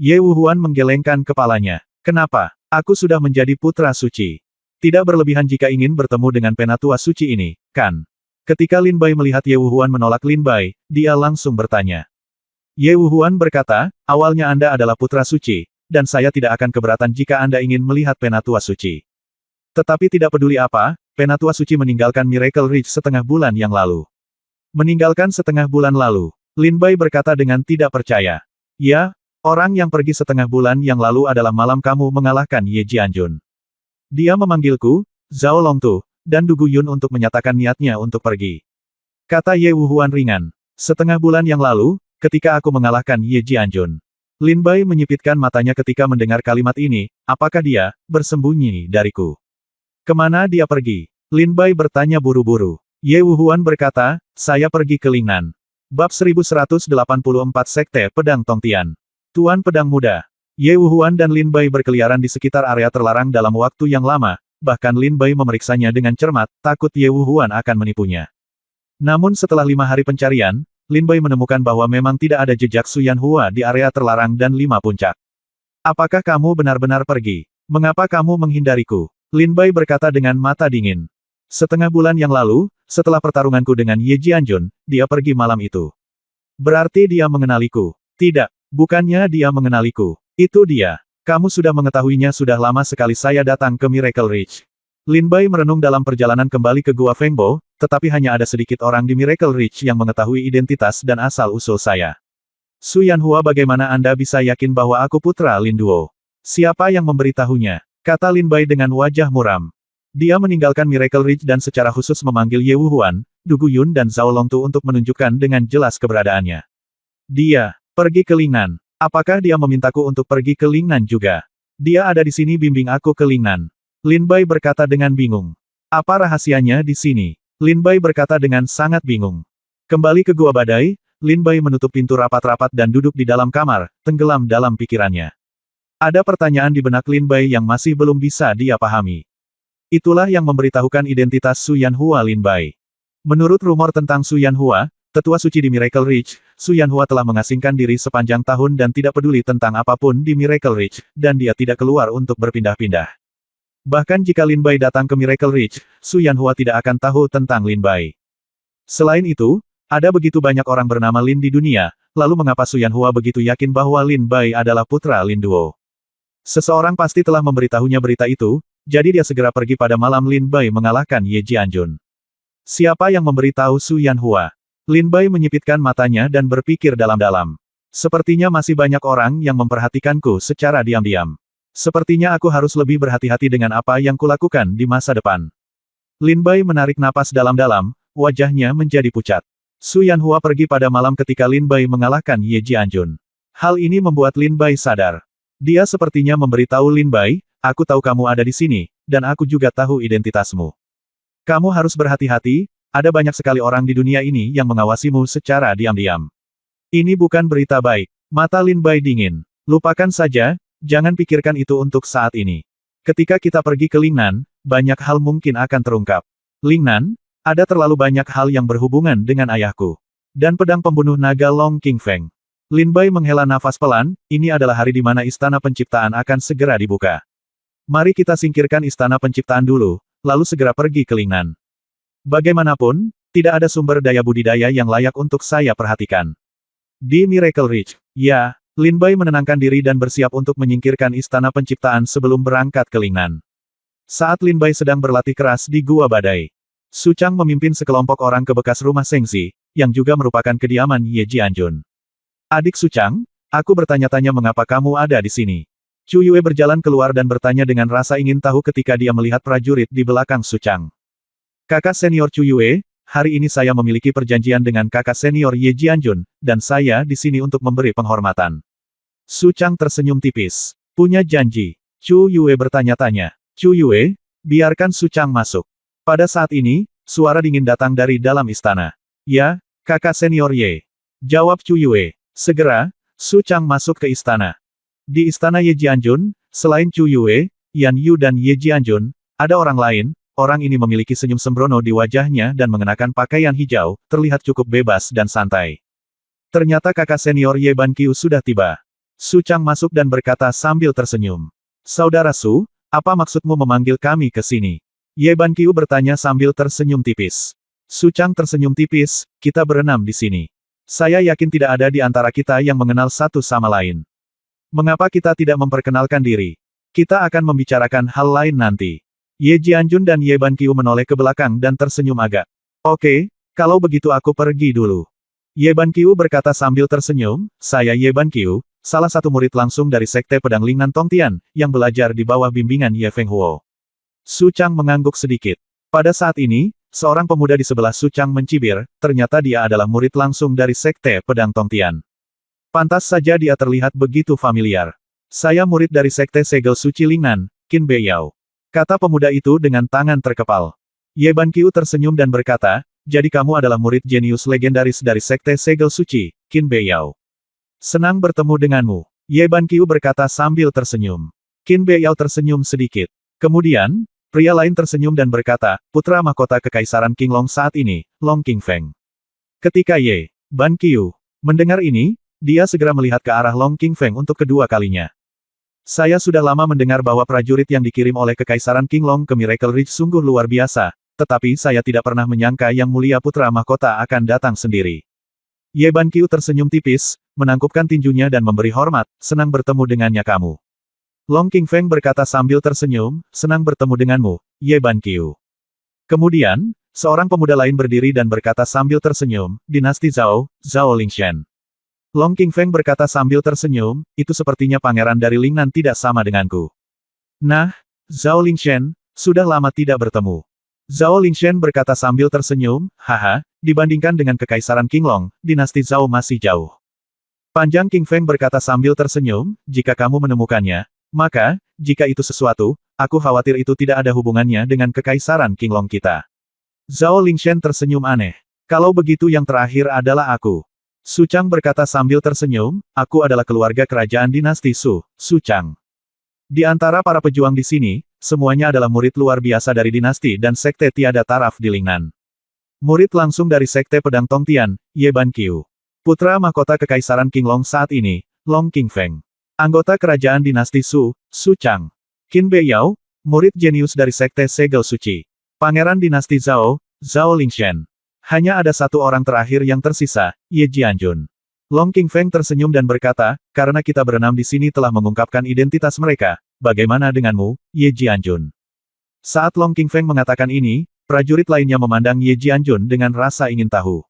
Ye Wuhuan menggelengkan kepalanya. Kenapa? Aku sudah menjadi putra suci. Tidak berlebihan jika ingin bertemu dengan penatua suci ini, kan? Ketika Lin Bai melihat Ye Wuhuan menolak Lin Bai, dia langsung bertanya. Ye Wuhuan berkata, awalnya Anda adalah putra suci, dan saya tidak akan keberatan jika Anda ingin melihat penatua suci. Tetapi tidak peduli apa, penatua suci meninggalkan Miracle Ridge setengah bulan yang lalu. Meninggalkan setengah bulan lalu, Lin Bai berkata dengan tidak percaya. Ya, orang yang pergi setengah bulan yang lalu adalah malam kamu mengalahkan Ye Jianjun. Dia memanggilku, Zhao Longtu, dan Du Guyun untuk menyatakan niatnya untuk pergi. Kata Ye Wuhuan ringan. Setengah bulan yang lalu, ketika aku mengalahkan Ye Jianjun. Lin Bai menyipitkan matanya ketika mendengar kalimat ini, apakah dia bersembunyi dariku? Kemana dia pergi? Lin Bai bertanya buru-buru. Ye Wuhuan berkata, saya pergi ke Lingnan. Bab 1184 Sekte Pedang Tongtian. Tuan Pedang Muda. Ye Wuhuan dan Lin Bai berkeliaran di sekitar area terlarang dalam waktu yang lama, bahkan Lin Bai memeriksanya dengan cermat, takut Ye Wuhuan akan menipunya. Namun setelah 5 hari pencarian, Lin Bai menemukan bahwa memang tidak ada jejak Suyan Hua di area terlarang dan 5 puncak. Apakah kamu benar-benar pergi? Mengapa kamu menghindariku? Lin Bai berkata dengan mata dingin. Setengah bulan yang lalu, setelah pertarunganku dengan Ye Jianjun, dia pergi malam itu. Berarti dia mengenaliku. Tidak, bukannya dia mengenaliku. Itu dia. Kamu sudah mengetahuinya sudah lama sekali saya datang ke Miracle Ridge. Lin Bai merenung dalam perjalanan kembali ke Gua Fengbo, tetapi hanya ada sedikit orang di Miracle Ridge yang mengetahui identitas dan asal-usul saya. Suyan Hua, bagaimana Anda bisa yakin bahwa aku putra Lin Duo? Siapa yang memberitahunya? Kata Lin Bai dengan wajah muram. Dia meninggalkan Miracle Ridge dan secara khusus memanggil Ye Wuhuan, Du Guyun dan Zhao Longtu untuk menunjukkan dengan jelas keberadaannya. Dia pergi ke Lingnan. Apakah dia memintaku untuk pergi ke Lingnan juga? Dia ada di sini bimbing aku ke Lingnan. Lin Bai berkata dengan bingung. Apa rahasianya di sini? Lin Bai berkata dengan sangat bingung. Kembali ke Gua Badai, Lin Bai menutup pintu rapat-rapat dan duduk di dalam kamar, tenggelam dalam pikirannya. Ada pertanyaan di benak Lin Bai yang masih belum bisa dia pahami. Itulah yang memberitahukan identitas Su Yanhua Lin Bai. Menurut rumor tentang Su Yanhua, tetua suci di Miracle Ridge, Su Yanhua telah mengasingkan diri sepanjang tahun dan tidak peduli tentang apapun di Miracle Ridge, dan dia tidak keluar untuk berpindah-pindah. Bahkan jika Lin Bai datang ke Miracle Ridge, Su Yanhua tidak akan tahu tentang Lin Bai. Selain itu, ada begitu banyak orang bernama Lin di dunia, lalu mengapa Su Yanhua begitu yakin bahwa Lin Bai adalah putra Lin Duo? Seseorang pasti telah memberitahunya berita itu, jadi dia segera pergi pada malam Lin Bai mengalahkan Ye Jianjun. Siapa yang memberitahu Su Yanhua? Lin Bai menyipitkan matanya dan berpikir dalam-dalam. Sepertinya masih banyak orang yang memperhatikanku secara diam-diam. Sepertinya aku harus lebih berhati-hati dengan apa yang kulakukan di masa depan. Lin Bai menarik napas dalam-dalam, wajahnya menjadi pucat. Su Yanhua pergi pada malam ketika Lin Bai mengalahkan Ye Jianjun. Hal ini membuat Lin Bai sadar. Dia sepertinya memberitahu Lin Bai, aku tahu kamu ada di sini, dan aku juga tahu identitasmu. Kamu harus berhati-hati, ada banyak sekali orang di dunia ini yang mengawasimu secara diam-diam. Ini bukan berita baik. Mata Lin Bai dingin. Lupakan saja, jangan pikirkan itu untuk saat ini. Ketika kita pergi ke Lingnan, banyak hal mungkin akan terungkap. Lingnan, ada terlalu banyak hal yang berhubungan dengan ayahku. Dan pedang pembunuh naga Long Qingfeng. Lin Bai menghela nafas pelan, ini adalah hari di mana Istana Penciptaan akan segera dibuka. Mari kita singkirkan Istana Penciptaan dulu, lalu segera pergi ke Lingnan. Bagaimanapun, tidak ada sumber daya budidaya yang layak untuk saya perhatikan. Di Miracle Ridge, ya, Lin Bai menenangkan diri dan bersiap untuk menyingkirkan Istana Penciptaan sebelum berangkat ke Lingnan. Saat Lin Bai sedang berlatih keras di Gua Badai, Su Chang memimpin sekelompok orang ke bekas rumah Sengzi, yang juga merupakan kediaman Ye Jianjun. Adik Su Chang, aku bertanya-tanya mengapa kamu ada di sini. Chu Yue berjalan keluar dan bertanya dengan rasa ingin tahu ketika dia melihat prajurit di belakang Su Chang. Kakak senior Chu Yue, hari ini saya memiliki perjanjian dengan kakak senior Ye Jianjun, dan saya di sini untuk memberi penghormatan. Su Chang tersenyum tipis. Punya janji. Chu Yue bertanya-tanya. Chu Yue, biarkan Su Chang masuk. Pada saat ini, suara dingin datang dari dalam istana. Ya, kakak senior Ye. Jawab Chu Yue. Segera, Su Chang masuk ke istana. Di istana Ye Jianjun, selain Chu Yue, Yan Yu dan Ye Jianjun, ada orang lain. Orang ini memiliki senyum sembrono di wajahnya dan mengenakan pakaian hijau, terlihat cukup bebas dan santai. Ternyata kakak senior Ye Banqiu sudah tiba. Su Chang masuk dan berkata sambil tersenyum. Saudara Su, apa maksudmu memanggil kami ke sini? Ye Banqiu bertanya sambil tersenyum tipis. Su Chang tersenyum tipis, kita berenam di sini. Saya yakin tidak ada di antara kita yang mengenal satu sama lain. Mengapa kita tidak memperkenalkan diri? Kita akan membicarakan hal lain nanti. Ye Jianjun dan Ye Banqiu menoleh ke belakang dan tersenyum agak. Oke, kalau begitu aku pergi dulu. Ye Banqiu berkata sambil tersenyum, saya Ye Banqiu, salah satu murid langsung dari Sekte Pedang Lingnan Tongtian, yang belajar di bawah bimbingan Ye Fenghuo. Su Chang mengangguk sedikit. Pada saat ini, seorang pemuda di sebelah Su Chang mencibir, ternyata dia adalah murid langsung dari Sekte Pedang Tongtian. Pantas saja dia terlihat begitu familiar. Saya murid dari Sekte Segel Suci Lingnan, Qin Beiyao. Kata pemuda itu dengan tangan terkepal. Ye Banqiu tersenyum dan berkata, jadi kamu adalah murid jenius legendaris dari Sekte Segel Suci, Qin Beiyao. Senang bertemu denganmu. Ye Banqiu berkata sambil tersenyum. Qin Beiyao tersenyum sedikit. Kemudian, pria lain tersenyum dan berkata, putra mahkota Kekaisaran Qinglong saat ini, Long Qingfeng. Ketika Ye Banqiu mendengar ini, dia segera melihat ke arah Long Qingfeng untuk kedua kalinya. Saya sudah lama mendengar bahwa prajurit yang dikirim oleh Kekaisaran Qinglong ke Miracle Ridge sungguh luar biasa, tetapi saya tidak pernah menyangka Yang Mulia Putra Mahkota akan datang sendiri. Ye Banqiu tersenyum tipis, menangkupkan tinjunya dan memberi hormat, senang bertemu dengannya kamu. Long Qingfeng berkata sambil tersenyum, senang bertemu denganmu, Ye Banqiu. Kemudian, seorang pemuda lain berdiri dan berkata sambil tersenyum, dinasti Zhao, Zhao Lingshan. Long Qingfeng berkata sambil tersenyum, itu sepertinya pangeran dari Lingnan tidak sama denganku. Nah, Zhao Lingshan, sudah lama tidak bertemu. Zhao Lingshan berkata sambil tersenyum, haha, dibandingkan dengan Kekaisaran Qinglong, dinasti Zhao masih jauh. Panjang Qingfeng berkata sambil tersenyum, jika kamu menemukannya, maka, jika itu sesuatu, aku khawatir itu tidak ada hubungannya dengan Kekaisaran Qinglong kita. Zhao Lingshan tersenyum aneh. Kalau begitu yang terakhir adalah aku. Su Chang berkata sambil tersenyum, aku adalah keluarga kerajaan dinasti Su, Su Chang. Di antara para pejuang di sini, semuanya adalah murid luar biasa dari dinasti dan sekte tiada taraf di Lingnan. Murid langsung dari sekte pedang Tongtian, Ye Banqiu. Putra mahkota kekaisaran Qinglong saat ini, Long Qingfeng. Anggota kerajaan dinasti Su, Su Chang. Qin Beiyao, murid jenius dari sekte segel suci. Pangeran dinasti Zhao, Zhao Lingshen. Hanya ada satu orang terakhir yang tersisa, Ye Jianjun. Long Qingfeng tersenyum dan berkata, karena kita berenam di sini telah mengungkapkan identitas mereka, bagaimana denganmu, Ye Jianjun? Saat Long Qingfeng mengatakan ini, prajurit lainnya memandang Ye Jianjun dengan rasa ingin tahu.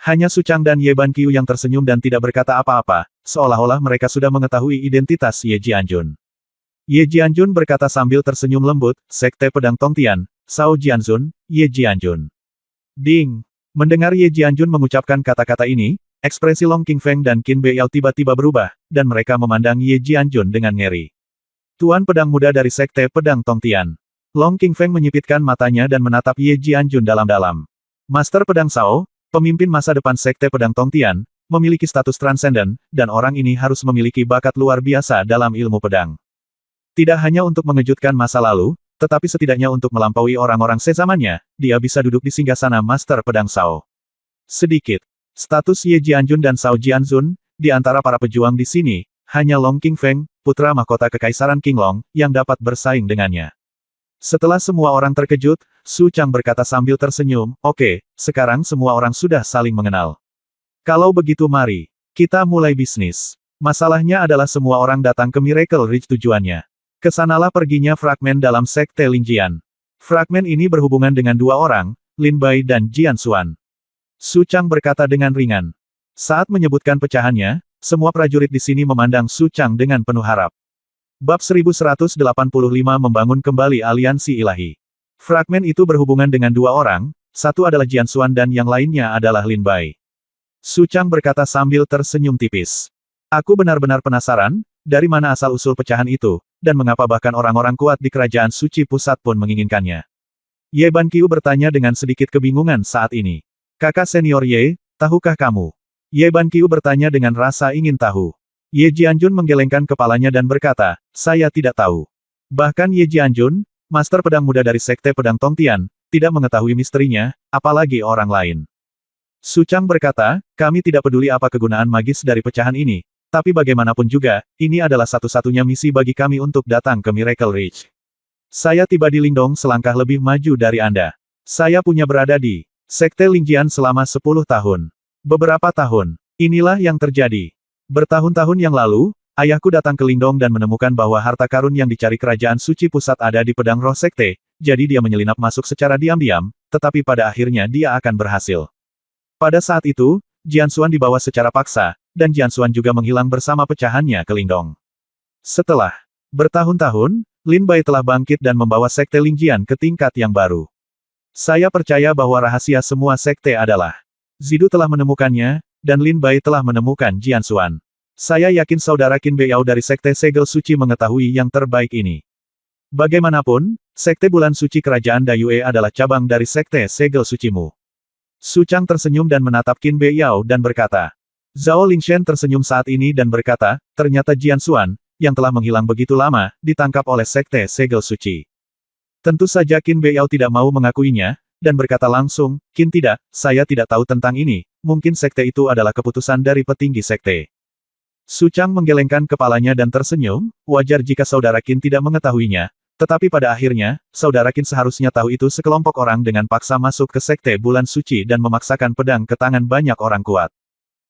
Hanya Su Chang dan Ye Banqiu yang tersenyum dan tidak berkata apa-apa, seolah-olah mereka sudah mengetahui identitas Ye Jianjun. Ye Jianjun berkata sambil tersenyum lembut, Sekte Pedang Tongtian, Sao Jianzun, Ye Jianjun. Ding! Mendengar Ye Jianjun mengucapkan kata-kata ini, ekspresi Long Qingfeng dan Qin Beiyao tiba-tiba berubah, dan mereka memandang Ye Jianjun dengan ngeri. Tuan pedang muda dari Sekte Pedang Tongtian. Long Qingfeng menyipitkan matanya dan menatap Ye Jianjun dalam-dalam. Master Pedang Sao, pemimpin masa depan Sekte Pedang Tongtian, memiliki status transenden, dan orang ini harus memiliki bakat luar biasa dalam ilmu pedang. Tidak hanya untuk mengejutkan masa lalu, tetapi setidaknya untuk melampaui orang-orang sezamannya, dia bisa duduk di singgasana Master Pedang Sao. Sedikit. Status Ye Jianjun dan Sao Jianzun, di antara para pejuang di sini, hanya Long Qingfeng, putra mahkota kekaisaran Qinglong, yang dapat bersaing dengannya. Setelah semua orang terkejut, Su Chang berkata sambil tersenyum, oke, sekarang semua orang sudah saling mengenal. Kalau begitu mari, kita mulai bisnis. Masalahnya adalah semua orang datang ke Miracle Ridge tujuannya. Kesanalah perginya fragmen dalam Sekte Lingjian. Fragmen ini berhubungan dengan dua orang, Lin Bai dan Jian Xuan. Su Chang berkata dengan ringan. Saat menyebutkan pecahannya, semua prajurit di sini memandang Su Chang dengan penuh harap. Bab 1185 membangun kembali aliansi ilahi. Fragmen itu berhubungan dengan dua orang, satu adalah Jian Xuan dan yang lainnya adalah Lin Bai. Su Chang berkata sambil tersenyum tipis. Aku benar-benar penasaran, dari mana asal-usul pecahan itu, dan mengapa bahkan orang-orang kuat di kerajaan suci pusat pun menginginkannya. Ye Banqiu bertanya dengan sedikit kebingungan saat ini. Kakak senior Ye, tahukah kamu? Ye Banqiu bertanya dengan rasa ingin tahu. Ye Jianjun menggelengkan kepalanya dan berkata, saya tidak tahu. Bahkan Ye Jianjun, master pedang muda dari Sekte Pedang Tongtian, tidak mengetahui misterinya, apalagi orang lain. Su Chang berkata, kami tidak peduli apa kegunaan magis dari pecahan ini, tapi bagaimanapun juga, ini adalah satu-satunya misi bagi kami untuk datang ke Miracle Ridge. Saya tiba di Lingdong selangkah lebih maju dari Anda. Saya punya berada di Sekte Lingjian selama 10 tahun. Beberapa tahun. Inilah yang terjadi. Bertahun-tahun yang lalu, ayahku datang ke Lingdong dan menemukan bahwa harta karun yang dicari kerajaan suci pusat ada di pedang roh sekte, jadi dia menyelinap masuk secara diam-diam, tetapi pada akhirnya dia akan berhasil. Pada saat itu, Jian Xuan dibawa secara paksa, dan Jian Xuan juga menghilang bersama pecahannya ke Lingdong. Setelah bertahun-tahun, Lin Bai telah bangkit dan membawa Sekte Lingjian ke tingkat yang baru. Saya percaya bahwa rahasia semua sekte adalah Zidu telah menemukannya, dan Lin Bai telah menemukan Jian Xuan. Saya yakin saudara Qin Beiyao dari Sekte Segel Suci mengetahui yang terbaik ini. Bagaimanapun, Sekte Bulan Suci Kerajaan Dayue adalah cabang dari Sekte Segel Sucimu. Su Chang tersenyum dan menatap Qin Beiyao dan berkata. Zhao Lingshen tersenyum saat ini dan berkata, ternyata Jian Xuan, yang telah menghilang begitu lama, ditangkap oleh Sekte Segel Suci. Tentu saja Qin Beiyao tidak mau mengakuinya, dan berkata langsung, Qin tidak, saya tidak tahu tentang ini, mungkin sekte itu adalah keputusan dari petinggi sekte. Su Chang menggelengkan kepalanya dan tersenyum, wajar jika saudara Qin tidak mengetahuinya, tetapi pada akhirnya, saudara Qin seharusnya tahu itu sekelompok orang dengan paksa masuk ke Sekte Bulan Suci dan memaksakan pedang ke tangan banyak orang kuat.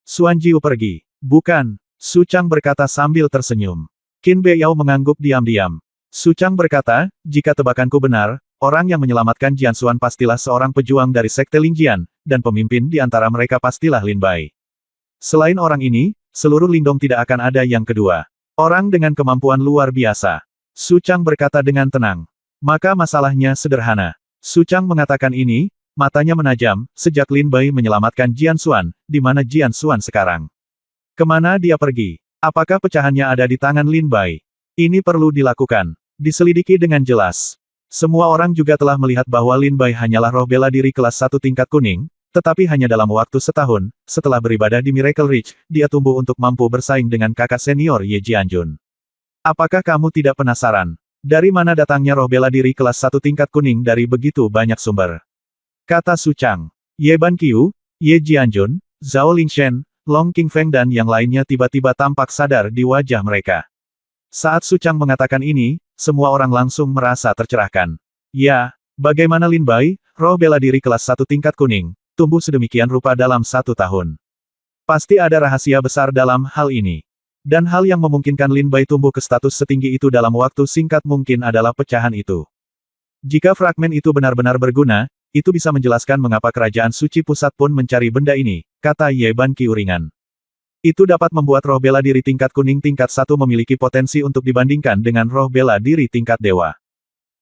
Xuan Jiu pergi. Bukan, Su Chang berkata sambil tersenyum. Qin Beiyao mengangguk diam-diam. Su Chang berkata, jika tebakanku benar, orang yang menyelamatkan Jian Xuan pastilah seorang pejuang dari Sekte Lingjian, dan pemimpin di antara mereka pastilah Lin Bai. Selain orang ini, seluruh Lingdong tidak akan ada yang kedua. Orang dengan kemampuan luar biasa. Su Chang berkata dengan tenang. Maka masalahnya sederhana. Su Chang mengatakan ini, matanya menajam, sejak Lin Bai menyelamatkan Jian Xuan, di mana Jian Xuan sekarang? Kemana dia pergi? Apakah pecahannya ada di tangan Lin Bai? Ini perlu dilakukan. Diselidiki dengan jelas. Semua orang juga telah melihat bahwa Lin Bai hanyalah roh bela diri kelas 1 tingkat kuning, tetapi hanya dalam waktu setahun, setelah beribadah di Miracle Ridge, dia tumbuh untuk mampu bersaing dengan kakak senior Ye Jianjun. Apakah kamu tidak penasaran? Dari mana datangnya roh bela diri kelas 1 tingkat kuning dari begitu banyak sumber? Kata Su Chang. Ye Banqiu, Ye Jianjun, Zhao Lingshen, Long Qingfeng dan yang lainnya tiba-tiba tampak sadar di wajah mereka. Saat Su Chang mengatakan ini, semua orang langsung merasa tercerahkan. Ya, bagaimana Lin Bai, roh bela diri kelas 1 tingkat kuning, tumbuh sedemikian rupa dalam 1 tahun. Pasti ada rahasia besar dalam hal ini. Dan hal yang memungkinkan Lin Bai tumbuh ke status setinggi itu dalam waktu singkat mungkin adalah pecahan itu. Jika fragmen itu benar-benar berguna, itu bisa menjelaskan mengapa kerajaan suci pusat pun mencari benda ini, kata Ye Banqiu ringan. Itu dapat membuat roh bela diri tingkat kuning tingkat 1 memiliki potensi untuk dibandingkan dengan roh bela diri tingkat dewa.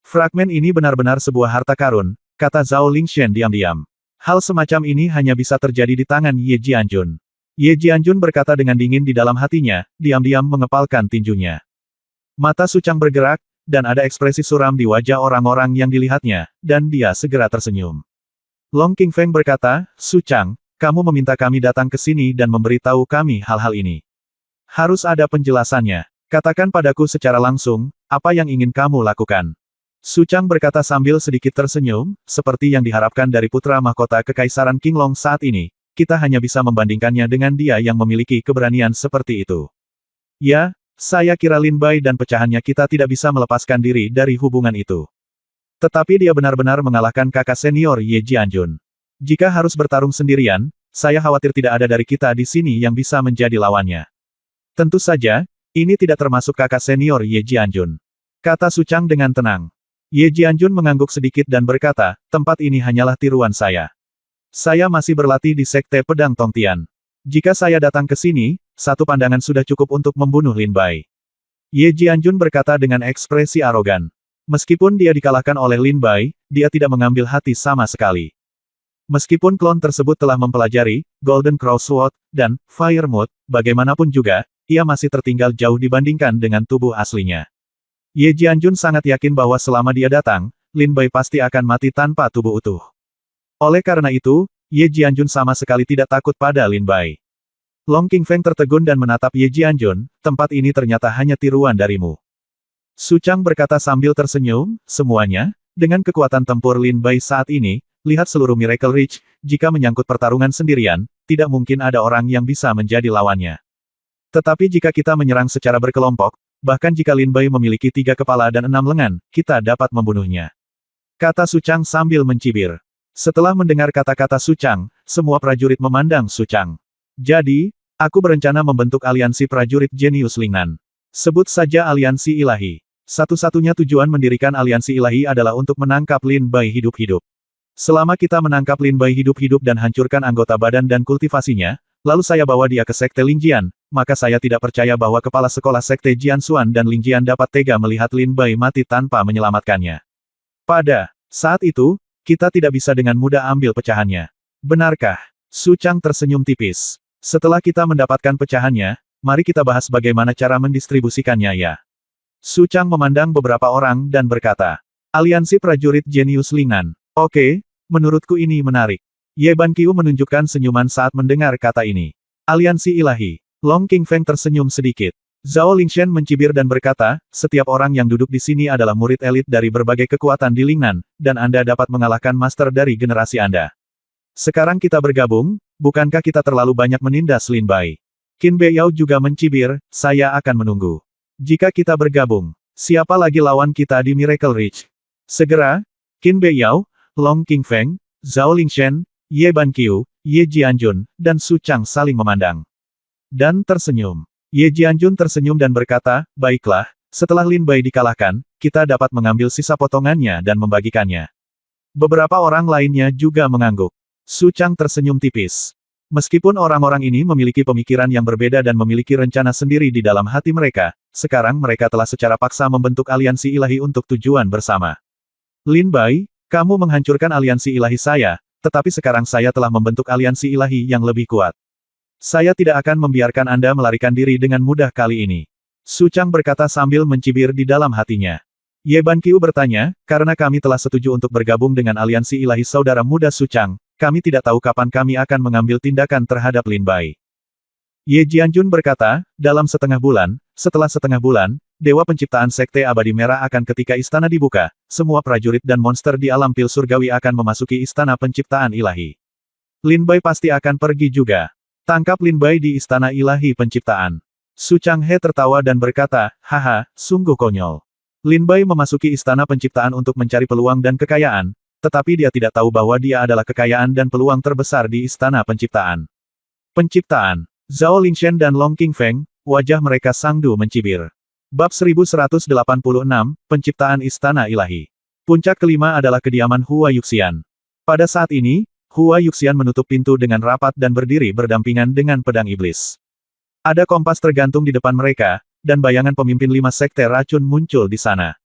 Fragmen ini benar-benar sebuah harta karun, kata Zhao Lingshen diam-diam. Hal semacam ini hanya bisa terjadi di tangan Ye Jianjun. Ye Jianjun berkata dengan dingin di dalam hatinya, diam-diam mengepalkan tinjunya. Mata Su Chang bergerak, dan ada ekspresi suram di wajah orang-orang yang dilihatnya, dan dia segera tersenyum. Long Qingfeng berkata, Su Chang, kamu meminta kami datang ke sini dan memberitahu kami hal-hal ini. Harus ada penjelasannya. Katakan padaku secara langsung, apa yang ingin kamu lakukan? Su Chang berkata sambil sedikit tersenyum, seperti yang diharapkan dari putra mahkota Kekaisaran Qinglong saat ini. Kita hanya bisa membandingkannya dengan dia yang memiliki keberanian seperti itu. Ya, saya kira Lin Bai dan pecahannya kita tidak bisa melepaskan diri dari hubungan itu. Tetapi dia benar-benar mengalahkan kakak senior Ye Jianjun. Jika harus bertarung sendirian, saya khawatir tidak ada dari kita di sini yang bisa menjadi lawannya. Tentu saja, ini tidak termasuk kakak senior Ye Jianjun. Kata Su Chang dengan tenang. Ye Jianjun mengangguk sedikit dan berkata, tempat ini hanyalah tiruan saya. Saya masih berlatih di Sekte Pedang Tongtian. Jika saya datang ke sini, satu pandangan sudah cukup untuk membunuh Lin Bai. Ye Jianjun berkata dengan ekspresi arogan. Meskipun dia dikalahkan oleh Lin Bai, dia tidak mengambil hati sama sekali. Meskipun klon tersebut telah mempelajari Golden Crossword dan Fire Mood, bagaimanapun juga, ia masih tertinggal jauh dibandingkan dengan tubuh aslinya. Ye Jianjun sangat yakin bahwa selama dia datang, Lin Bai pasti akan mati tanpa tubuh utuh. Oleh karena itu, Ye Jianjun sama sekali tidak takut pada Lin Bai. Long Qingfeng tertegun dan menatap Ye Jianjun, tempat ini ternyata hanya tiruan darimu. Su Chang berkata sambil tersenyum, semuanya, dengan kekuatan tempur Lin Bai saat ini, lihat seluruh Miracle Ridge, jika menyangkut pertarungan sendirian, tidak mungkin ada orang yang bisa menjadi lawannya. Tetapi jika kita menyerang secara berkelompok, bahkan jika Lin Bai memiliki 3 kepala dan 6 lengan, kita dapat membunuhnya. Kata Su Chang sambil mencibir. Setelah mendengar kata-kata Su Chang, semua prajurit memandang Su Chang. Jadi, aku berencana membentuk aliansi prajurit jenius Lingnan. Sebut saja aliansi ilahi. Satu-satunya tujuan mendirikan aliansi ilahi adalah untuk menangkap Lin Bai hidup-hidup. Selama kita menangkap Lin Bai hidup-hidup dan hancurkan anggota badan dan kultivasinya, lalu saya bawa dia ke Sekte Lingjian, maka saya tidak percaya bahwa kepala sekolah Sekte Jianxuan dan Lingjian dapat tega melihat Lin Bai mati tanpa menyelamatkannya. Pada saat itu, kita tidak bisa dengan mudah ambil pecahannya. Benarkah? Su Chang tersenyum tipis. Setelah kita mendapatkan pecahannya, mari kita bahas bagaimana cara mendistribusikannya ya. Su Chang memandang beberapa orang dan berkata, aliansi prajurit jenius Lingnan. Oke, menurutku ini menarik. Ye Banqiu menunjukkan senyuman saat mendengar kata ini. Aliansi ilahi. Long Qingfeng tersenyum sedikit. Zhao Lingshen mencibir dan berkata, setiap orang yang duduk di sini adalah murid elit dari berbagai kekuatan di Lingnan, dan Anda dapat mengalahkan master dari generasi Anda. Sekarang kita bergabung, bukankah kita terlalu banyak menindas Lin Bai? Qin Beiyao juga mencibir, saya akan menunggu. Jika kita bergabung, siapa lagi lawan kita di Miracle Ridge? Segera, Qin Beiyao, Long Qingfeng, Zhao Lingshen, Ye Banqiu, Ye Jianjun, dan Su Chang saling memandang. Dan tersenyum. Ye Jianjun tersenyum dan berkata, baiklah, setelah Lin Bai dikalahkan, kita dapat mengambil sisa potongannya dan membagikannya. Beberapa orang lainnya juga mengangguk. Su Chang tersenyum tipis. Meskipun orang-orang ini memiliki pemikiran yang berbeda dan memiliki rencana sendiri di dalam hati mereka, sekarang mereka telah secara paksa membentuk aliansi ilahi untuk tujuan bersama. Lin Bai, kamu menghancurkan aliansi ilahi saya, tetapi sekarang saya telah membentuk aliansi ilahi yang lebih kuat. Saya tidak akan membiarkan Anda melarikan diri dengan mudah kali ini. Su Chang berkata sambil mencibir di dalam hatinya. Ye Banqiu bertanya, karena kami telah setuju untuk bergabung dengan aliansi ilahi saudara muda Su Chang, kami tidak tahu kapan kami akan mengambil tindakan terhadap Lin Bai. Ye Jianjun berkata, dalam setengah bulan, setelah setengah bulan, Dewa Penciptaan Sekte Abadi Merah akan ketika istana dibuka, semua prajurit dan monster di alam pil surgawi akan memasuki Istana Penciptaan Ilahi. Lin Bai pasti akan pergi juga. Tangkap Lin Bai di Istana Ilahi Penciptaan. Su Changhe tertawa dan berkata, haha, sungguh konyol. Lin Bai memasuki Istana Penciptaan untuk mencari peluang dan kekayaan, tetapi dia tidak tahu bahwa dia adalah kekayaan dan peluang terbesar di Istana Penciptaan. Penciptaan. Zhao Lingshen dan Long Qingfeng, wajah mereka sangdu mencibir. Bab 1186, Penciptaan Istana Ilahi. Puncak kelima adalah kediaman Hua Yuxian. Pada saat ini, Hua Yuxian menutup pintu dengan rapat dan berdiri berdampingan dengan pedang iblis. Ada kompas tergantung di depan mereka, dan bayangan pemimpin 5 sekte racun muncul di sana.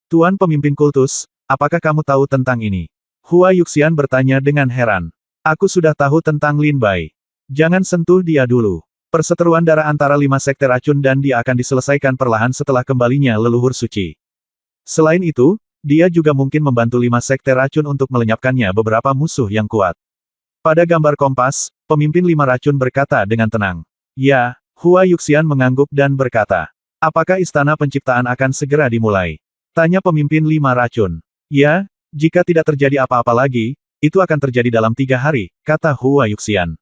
Tuan pemimpin kultus, apakah kamu tahu tentang ini? Hua Yuxian bertanya dengan heran. Aku sudah tahu tentang Lin Bai. Jangan sentuh dia dulu. Perseteruan darah antara 5 sekte racun dan dia akan diselesaikan perlahan setelah kembalinya leluhur suci. Selain itu, dia juga mungkin membantu 5 sekte racun untuk melenyapkannya beberapa musuh yang kuat. Pada gambar kompas, pemimpin 5 racun berkata dengan tenang. Ya, Hua Yuxian mengangguk dan berkata. Apakah Istana Penciptaan akan segera dimulai? Tanya pemimpin 5 racun. Ya, jika tidak terjadi apa-apa lagi, itu akan terjadi dalam 3 hari, kata Hua Yuxian.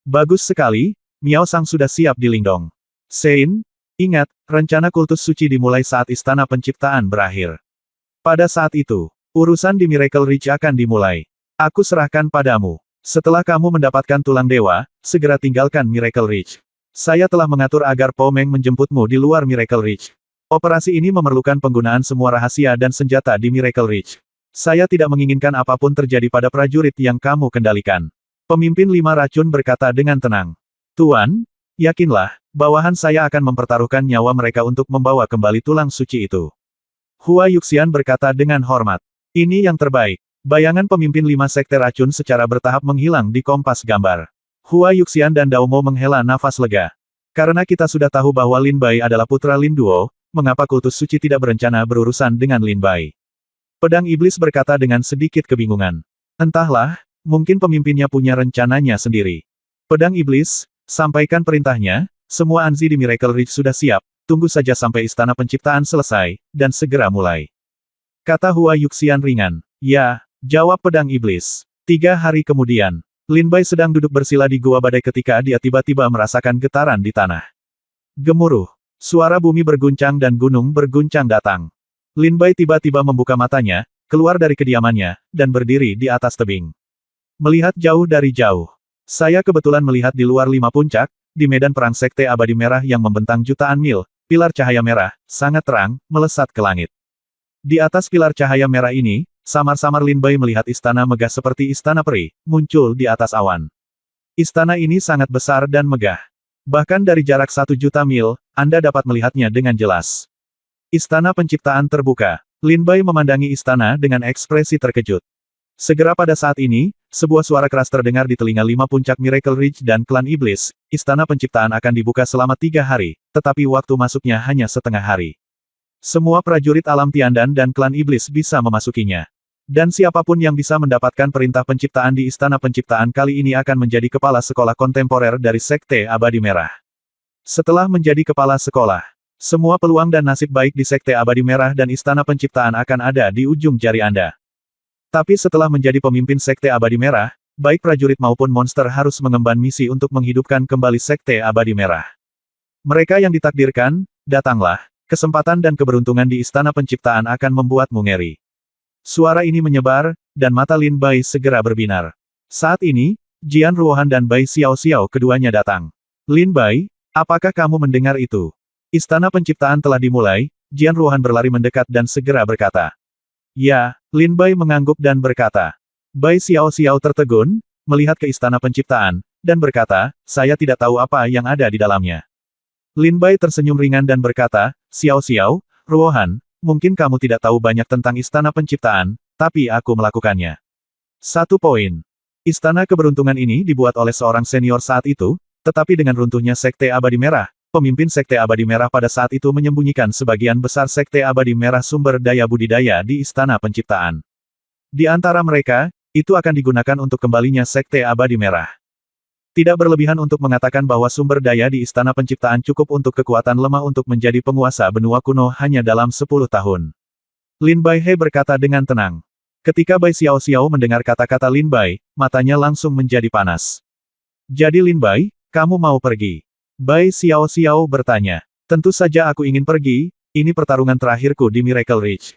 Bagus sekali. Miao Sang sudah siap di Lingdong. Sein, ingat, rencana kultus suci dimulai saat Istana Penciptaan berakhir. Pada saat itu, urusan di Miracle Ridge akan dimulai. Aku serahkan padamu. Setelah kamu mendapatkan tulang dewa, segera tinggalkan Miracle Ridge. Saya telah mengatur agar Po Meng menjemputmu di luar Miracle Ridge. Operasi ini memerlukan penggunaan semua rahasia dan senjata di Miracle Ridge. Saya tidak menginginkan apapun terjadi pada prajurit yang kamu kendalikan. Pemimpin 5 racun berkata dengan tenang. Tuan, yakinlah, bawahan saya akan mempertaruhkan nyawa mereka untuk membawa kembali tulang suci itu. Hua Yuxian berkata dengan hormat. Ini yang terbaik. Bayangan pemimpin 5 sekte racun secara bertahap menghilang di kompas gambar. Hua Yuxian dan Dao Mo menghela nafas lega. Karena kita sudah tahu bahwa Lin Bai adalah putra Lin Duo, mengapa kultus suci tidak berencana berurusan dengan Lin Bai? Pedang iblis berkata dengan sedikit kebingungan. Entahlah, mungkin pemimpinnya punya rencananya sendiri. Pedang iblis, sampaikan perintahnya, semua Anzi di Miracle Ridge sudah siap, tunggu saja sampai Istana Penciptaan selesai, dan segera mulai. Kata Hua Yuxian ringan. Ya, jawab pedang iblis. 3 hari kemudian, Lin Bai sedang duduk bersila di Gua Badai ketika dia tiba-tiba merasakan getaran di tanah. Gemuruh. Suara bumi berguncang dan gunung berguncang datang. Lin Bai tiba-tiba membuka matanya, keluar dari kediamannya, dan berdiri di atas tebing. Melihat jauh dari jauh. Saya kebetulan melihat di luar 5 puncak, di medan perang Sekte Abadi Merah yang membentang jutaan mil, pilar cahaya merah, sangat terang, melesat ke langit. Di atas pilar cahaya merah ini, samar-samar Lin Bai melihat istana megah seperti istana peri, muncul di atas awan. Istana ini sangat besar dan megah. Bahkan dari jarak 1 juta mil, Anda dapat melihatnya dengan jelas. Istana Penciptaan terbuka. Lin Bai memandangi istana dengan ekspresi terkejut. Segera pada saat ini, sebuah suara keras terdengar di telinga 5 puncak Miracle Ridge dan klan iblis, Istana Penciptaan akan dibuka selama 3 hari, tetapi waktu masuknya hanya setengah hari. Semua prajurit alam Tiandan dan klan iblis bisa memasukinya. Dan siapapun yang bisa mendapatkan perintah penciptaan di Istana Penciptaan kali ini akan menjadi kepala sekolah kontemporer dari Sekte Abadi Merah. Setelah menjadi kepala sekolah, semua peluang dan nasib baik di Sekte Abadi Merah dan Istana Penciptaan akan ada di ujung jari Anda. Tapi setelah menjadi pemimpin Sekte Abadi Merah, baik prajurit maupun monster harus mengemban misi untuk menghidupkan kembali Sekte Abadi Merah. Mereka yang ditakdirkan, datanglah, kesempatan dan keberuntungan di Istana Penciptaan akan membuatmu ngeri. Suara ini menyebar, dan mata Lin Bai segera berbinar. Saat ini, Jian Ruohan dan Bai Xiao Xiao keduanya datang. Lin Bai, apakah kamu mendengar itu? Istana Penciptaan telah dimulai, Jian Ruohan berlari mendekat dan segera berkata. Ya, Lin Bai mengangguk dan berkata. Bai Xiao Xiao tertegun, melihat ke Istana Penciptaan, dan berkata, saya tidak tahu apa yang ada di dalamnya. Lin Bai tersenyum ringan dan berkata, Xiao Xiao, Ruohan, mungkin kamu tidak tahu banyak tentang Istana Penciptaan, tapi aku melakukannya. 1 poin. Istana keberuntungan ini dibuat oleh seorang senior saat itu, tetapi dengan runtuhnya Sekte Abadi Merah, pemimpin Sekte Abadi Merah pada saat itu menyembunyikan sebagian besar Sekte Abadi Merah sumber daya budidaya di Istana Penciptaan. Di antara mereka, itu akan digunakan untuk kembalinya Sekte Abadi Merah. Tidak berlebihan untuk mengatakan bahwa sumber daya di Istana Penciptaan cukup untuk kekuatan lemah untuk menjadi penguasa benua kuno hanya dalam 10 tahun. Lin Baihe berkata dengan tenang. Ketika Bai Xiao mendengar kata-kata Lin Bai, matanya langsung menjadi panas. Jadi Lin Bai, kamu mau pergi? Bai Xiao bertanya. Tentu saja aku ingin pergi, ini pertarungan terakhirku di Miracle Ridge.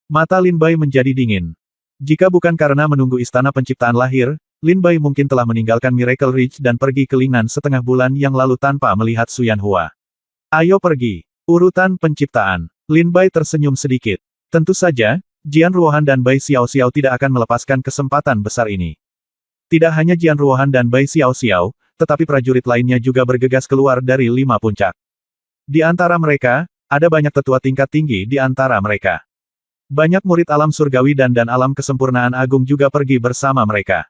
Mata Lin Bai menjadi dingin. Jika bukan karena menunggu Istana Penciptaan lahir, Lin Bai mungkin telah meninggalkan Miracle Ridge dan pergi ke Lingnan setengah bulan yang lalu tanpa melihat Suyan Hua. Ayo pergi. Urutan penciptaan. Lin Bai tersenyum sedikit. Tentu saja, Jian Ruohan dan Bai Xiao tidak akan melepaskan kesempatan besar ini. Tidak hanya Jian Ruohan dan Bai Xiao, tetapi prajurit lainnya juga bergegas keluar dari 5 puncak. Di antara mereka, ada banyak tetua tingkat tinggi di antara mereka. Banyak murid alam surgawi dan alam kesempurnaan agung juga pergi bersama mereka.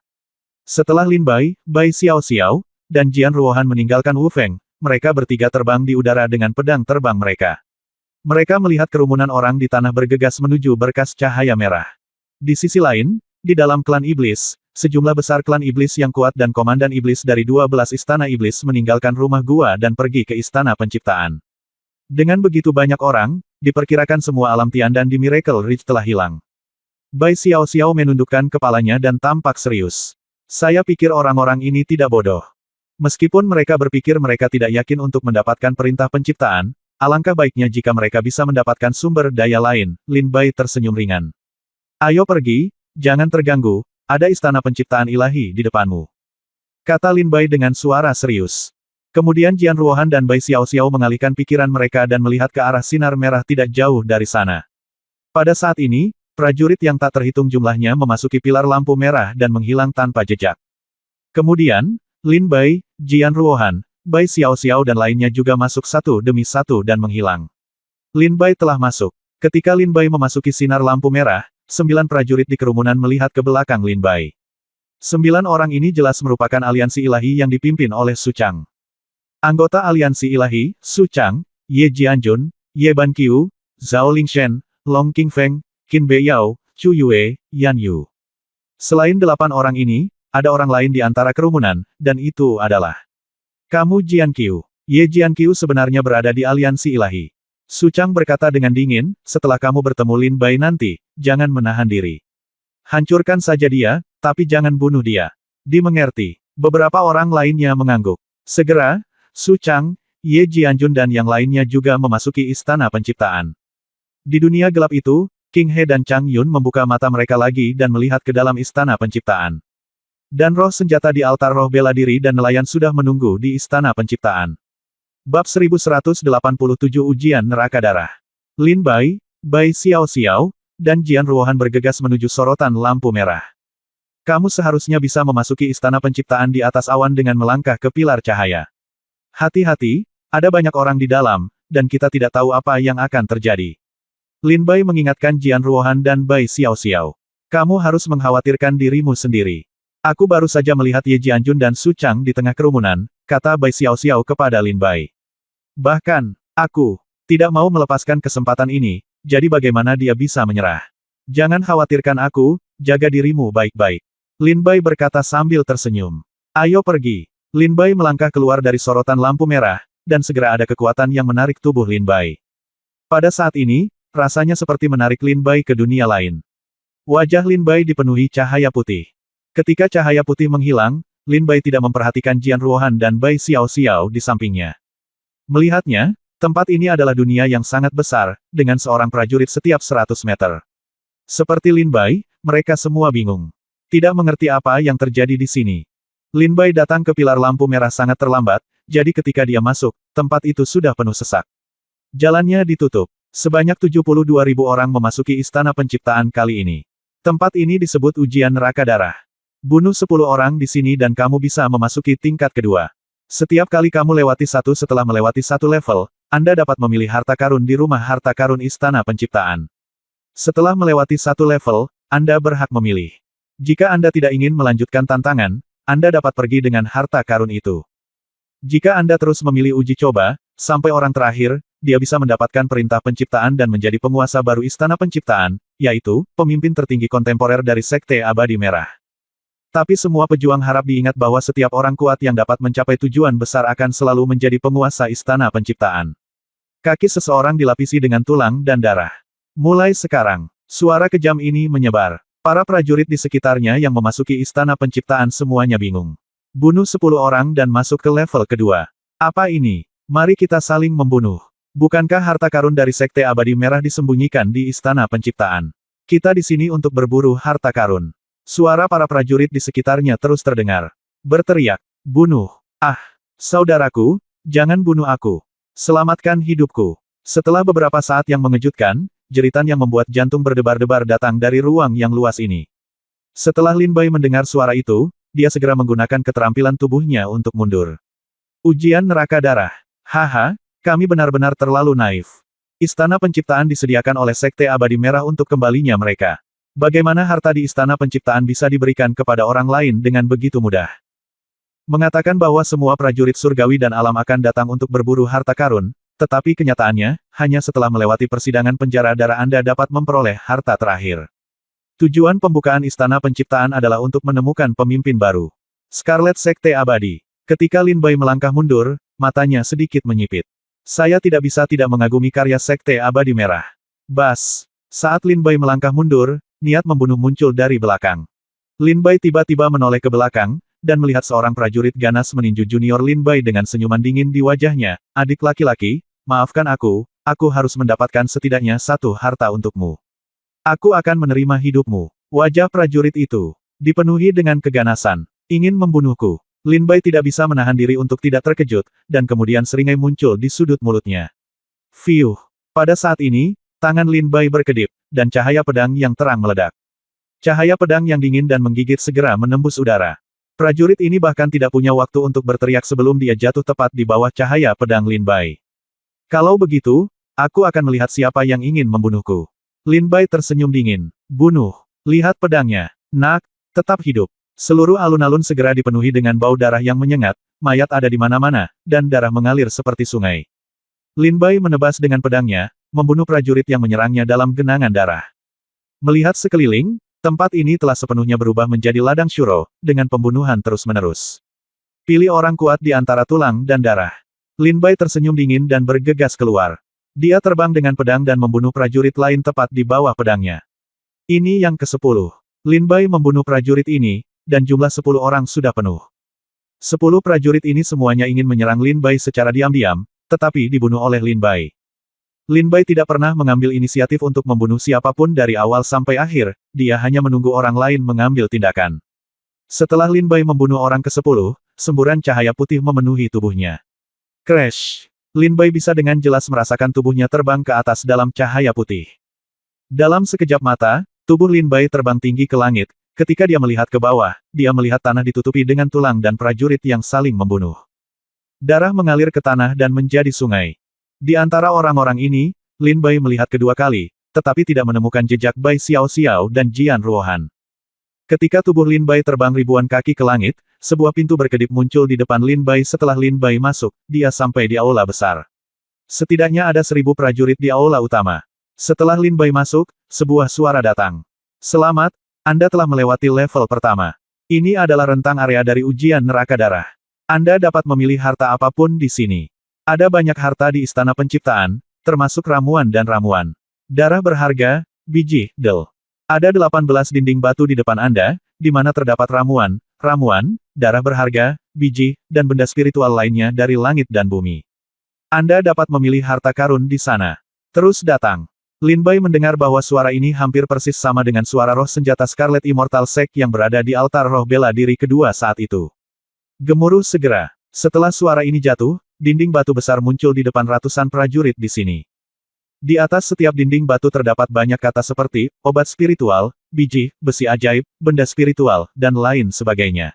Setelah Lin Bai, Bai Xiao, dan Jian Ruohan meninggalkan Wu Feng, mereka bertiga terbang di udara dengan pedang terbang mereka. Mereka melihat kerumunan orang di tanah bergegas menuju berkas cahaya merah. Di sisi lain, di dalam klan iblis, sejumlah besar klan iblis yang kuat dan komandan iblis dari 12 istana iblis meninggalkan rumah gua dan pergi ke Istana Penciptaan. Dengan begitu banyak orang, diperkirakan semua alam Tiandan di Miracle Ridge telah hilang. Bai Xiao menundukkan kepalanya dan tampak serius. Saya pikir orang-orang ini tidak bodoh. Meskipun mereka berpikir mereka tidak yakin untuk mendapatkan perintah penciptaan, alangkah baiknya jika mereka bisa mendapatkan sumber daya lain. Lin Bai tersenyum ringan. Ayo pergi, jangan terganggu, ada Istana Penciptaan Ilahi di depanmu. Kata Lin Bai dengan suara serius. Kemudian Jian Ruohan dan Bai Xiao mengalihkan pikiran mereka dan melihat ke arah sinar merah tidak jauh dari sana. Pada saat ini, prajurit yang tak terhitung jumlahnya memasuki pilar lampu merah dan menghilang tanpa jejak. Kemudian, Lin Bai, Jian Ruohan, Bai Xiao dan lainnya juga masuk satu demi satu dan menghilang. Lin Bai telah masuk. Ketika Lin Bai memasuki sinar lampu merah, 9 prajurit di kerumunan melihat ke belakang Lin Bai. 9 orang ini jelas merupakan aliansi ilahi yang dipimpin oleh Su Chang. Anggota aliansi ilahi, Su Chang, Ye Jianjun, Ye Ban Qiu, Zhao Lingshen, Long Qingfeng, Qin Beiyao, Chu Yue, Yan Yu. Selain 8 orang ini, ada orang lain di antara kerumunan, dan itu adalah kamu Jian Qiu. Ye Jian Qiu sebenarnya berada di aliansi ilahi. Su Chang berkata dengan dingin, setelah kamu bertemu Lin Bai nanti, jangan menahan diri. Hancurkan saja dia, tapi jangan bunuh dia. Dimengerti. Beberapa orang lainnya mengangguk. Segera, Su Chang, Ye Jianjun dan yang lainnya juga memasuki Istana Penciptaan. Di dunia gelap itu, King He dan Chang Yun membuka mata mereka lagi dan melihat ke dalam Istana Penciptaan. Dan roh senjata di altar roh bela diri dan nelayan sudah menunggu di Istana Penciptaan. Bab 1187 Ujian Neraka Darah. Lin Bai, Bai Xiao, dan Jian Ruohan bergegas menuju sorotan lampu merah. Kamu seharusnya bisa memasuki Istana Penciptaan di atas awan dengan melangkah ke pilar cahaya. Hati-hati, ada banyak orang di dalam, dan kita tidak tahu apa yang akan terjadi. Lin Bai mengingatkan Jian Ruohan dan Bai Xiao. Kamu harus mengkhawatirkan dirimu sendiri. Aku baru saja melihat Ye Jianjun dan Su Chang di tengah kerumunan, kata Bai Xiao kepada Lin Bai. Bahkan, aku tidak mau melepaskan kesempatan ini, jadi bagaimana dia bisa menyerah? Jangan khawatirkan aku, jaga dirimu baik-baik. Lin Bai berkata sambil tersenyum. Ayo pergi. Lin Bai melangkah keluar dari sorotan lampu merah, dan segera ada kekuatan yang menarik tubuh Lin Bai. Pada saat ini, rasanya seperti menarik Lin Bai ke dunia lain. Wajah Lin Bai dipenuhi cahaya putih. Ketika cahaya putih menghilang, Lin Bai tidak memperhatikan Jian Ruohan dan Bai Xiao di sampingnya. Melihatnya, tempat ini adalah dunia yang sangat besar, dengan seorang prajurit setiap 100 meter. Seperti Lin Bai, mereka semua bingung. Tidak mengerti apa yang terjadi di sini. Lin Bai datang ke pilar lampu merah sangat terlambat, jadi ketika dia masuk, tempat itu sudah penuh sesak. Jalannya ditutup. Sebanyak 72.000 orang memasuki Istana Penciptaan kali ini. Tempat ini disebut Ujian Neraka Darah. Bunuh 10 orang di sini dan kamu bisa memasuki tingkat kedua. Setiap kali kamu lewati satu setelah melewati satu level, Anda dapat memilih harta karun di rumah harta karun Istana Penciptaan. Setelah melewati satu level, Anda berhak memilih. Jika Anda tidak ingin melanjutkan tantangan, Anda dapat pergi dengan harta karun itu. Jika Anda terus memilih uji coba, sampai orang terakhir, dia bisa mendapatkan perintah penciptaan dan menjadi penguasa baru Istana Penciptaan, yaitu, pemimpin tertinggi kontemporer dari Sekte Abadi Merah. Tapi semua pejuang harap diingat bahwa setiap orang kuat yang dapat mencapai tujuan besar akan selalu menjadi penguasa istana penciptaan. Kaki seseorang dilapisi dengan tulang dan darah. Mulai sekarang, suara kejam ini menyebar. Para prajurit di sekitarnya yang memasuki istana penciptaan semuanya bingung. Bunuh 10 orang dan masuk ke level kedua. Apa ini? Mari kita saling membunuh. Bukankah harta karun dari Sekte Abadi Merah disembunyikan di istana penciptaan? Kita di sini untuk berburu harta karun. Suara para prajurit di sekitarnya terus terdengar. Berteriak, bunuh. Ah, saudaraku, jangan bunuh aku. Selamatkan hidupku. Setelah beberapa saat yang mengejutkan, jeritan yang membuat jantung berdebar-debar datang dari ruang yang luas ini. Setelah Lin Bai mendengar suara itu, dia segera menggunakan keterampilan tubuhnya untuk mundur. Ujian neraka darah. Haha, kami benar-benar terlalu naif. Istana penciptaan disediakan oleh Sekte Abadi Merah untuk kembalinya mereka. Bagaimana harta di istana penciptaan bisa diberikan kepada orang lain dengan begitu mudah? Mengatakan bahwa semua prajurit surgawi dan alam akan datang untuk berburu harta karun, tetapi kenyataannya, hanya setelah melewati persidangan penjara darah Anda dapat memperoleh harta terakhir. Tujuan pembukaan istana penciptaan adalah untuk menemukan pemimpin baru. Scarlet Sekte Abadi. Ketika Lin Bai melangkah mundur, matanya sedikit menyipit. Saya tidak bisa tidak mengagumi karya Sekte Abadi Merah. Bas. Saat Lin Bai melangkah mundur, niat membunuh muncul dari belakang. Lin Bai tiba-tiba menoleh ke belakang, dan melihat seorang prajurit ganas meninju junior Lin Bai dengan senyuman dingin di wajahnya. Adik laki-laki, maafkan aku harus mendapatkan setidaknya satu harta untukmu. Aku akan menerima hidupmu. Wajah prajurit itu dipenuhi dengan keganasan. Ingin membunuhku. Lin Bai tidak bisa menahan diri untuk tidak terkejut, dan kemudian seringai muncul di sudut mulutnya. Fiuh. Pada saat ini, tangan Lin Bai berkedip, dan cahaya pedang yang terang meledak. Cahaya pedang yang dingin dan menggigit segera menembus udara. Prajurit ini bahkan tidak punya waktu untuk berteriak sebelum dia jatuh tepat di bawah cahaya pedang Lin Bai. Kalau begitu, aku akan melihat siapa yang ingin membunuhku. Lin Bai tersenyum dingin. Bunuh. Lihat pedangnya. Nak, tetap hidup. Seluruh alun-alun segera dipenuhi dengan bau darah yang menyengat, mayat ada di mana-mana, dan darah mengalir seperti sungai. Lin Bai menebas dengan pedangnya, membunuh prajurit yang menyerangnya dalam genangan darah. Melihat sekeliling, tempat ini telah sepenuhnya berubah menjadi ladang Shuro, dengan pembunuhan terus-menerus. Pilih orang kuat di antara tulang dan darah. Lin Bai tersenyum dingin dan bergegas keluar. Dia terbang dengan pedang dan membunuh prajurit lain tepat di bawah pedangnya. Ini yang ke-10. Lin Bai membunuh prajurit ini, dan jumlah 10 orang sudah penuh. 10 prajurit ini semuanya ingin menyerang Lin Bai secara diam-diam, tetapi dibunuh oleh Lin Bai. Lin Bai tidak pernah mengambil inisiatif untuk membunuh siapapun dari awal sampai akhir, dia hanya menunggu orang lain mengambil tindakan. Setelah Lin Bai membunuh orang ke-10, semburan cahaya putih memenuhi tubuhnya. Crash! Lin Bai bisa dengan jelas merasakan tubuhnya terbang ke atas dalam cahaya putih. Dalam sekejap mata, tubuh Lin Bai terbang tinggi ke langit. Ketika dia melihat ke bawah, dia melihat tanah ditutupi dengan tulang dan prajurit yang saling membunuh. Darah mengalir ke tanah dan menjadi sungai. Di antara orang-orang ini, Lin Bai melihat kedua kali, tetapi tidak menemukan jejak Bai Xiao Xiao dan Jian Ruohan. Ketika tubuh Lin Bai terbang ribuan kaki ke langit, sebuah pintu berkedip muncul di depan Lin Bai. Setelah Lin Bai masuk, dia sampai di aula besar. Setidaknya ada 1000 prajurit di aula utama. Setelah Lin Bai masuk, sebuah suara datang. Selamat, Anda telah melewati level pertama. Ini adalah rentang area dari ujian neraka darah. Anda dapat memilih harta apapun di sini. Ada banyak harta di istana penciptaan, termasuk ramuan dan ramuan. Darah berharga, biji, del. Ada 18 dinding batu di depan Anda, di mana terdapat ramuan, darah berharga, biji, dan benda spiritual lainnya dari langit dan bumi. Anda dapat memilih harta karun di sana. Terus datang. Lin Bai mendengar bahwa suara ini hampir persis sama dengan suara roh senjata Scarlet Immortal Sek yang berada di altar roh bela diri kedua saat itu. Gemuruh segera. Setelah suara ini jatuh, dinding batu besar muncul di depan ratusan prajurit di sini. Di atas setiap dinding batu terdapat banyak kata seperti, obat spiritual, biji, besi ajaib, benda spiritual, dan lain sebagainya.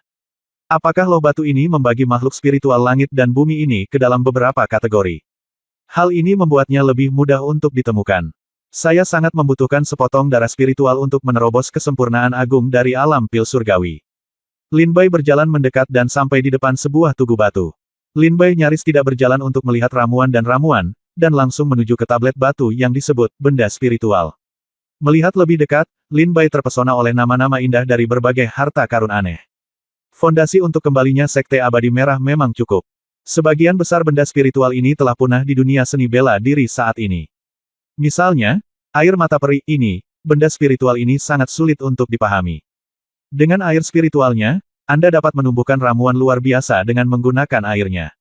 Apakah loh batu ini membagi makhluk spiritual langit dan bumi ini ke dalam beberapa kategori? Hal ini membuatnya lebih mudah untuk ditemukan. Saya sangat membutuhkan sepotong darah spiritual untuk menerobos kesempurnaan agung dari alam pil surgawi. Lin Bai berjalan mendekat dan sampai di depan sebuah tugu batu. Lin Bai nyaris tidak berjalan untuk melihat ramuan, dan langsung menuju ke tablet batu yang disebut benda spiritual. Melihat lebih dekat, Lin Bai terpesona oleh nama-nama indah dari berbagai harta karun aneh. Fondasi untuk kembalinya Sekte Abadi Merah memang cukup. Sebagian besar benda spiritual ini telah punah di dunia seni bela diri saat ini. Misalnya, air mata peri ini, benda spiritual ini sangat sulit untuk dipahami. Dengan air spiritualnya, Anda dapat menumbuhkan ramuan luar biasa dengan menggunakan airnya.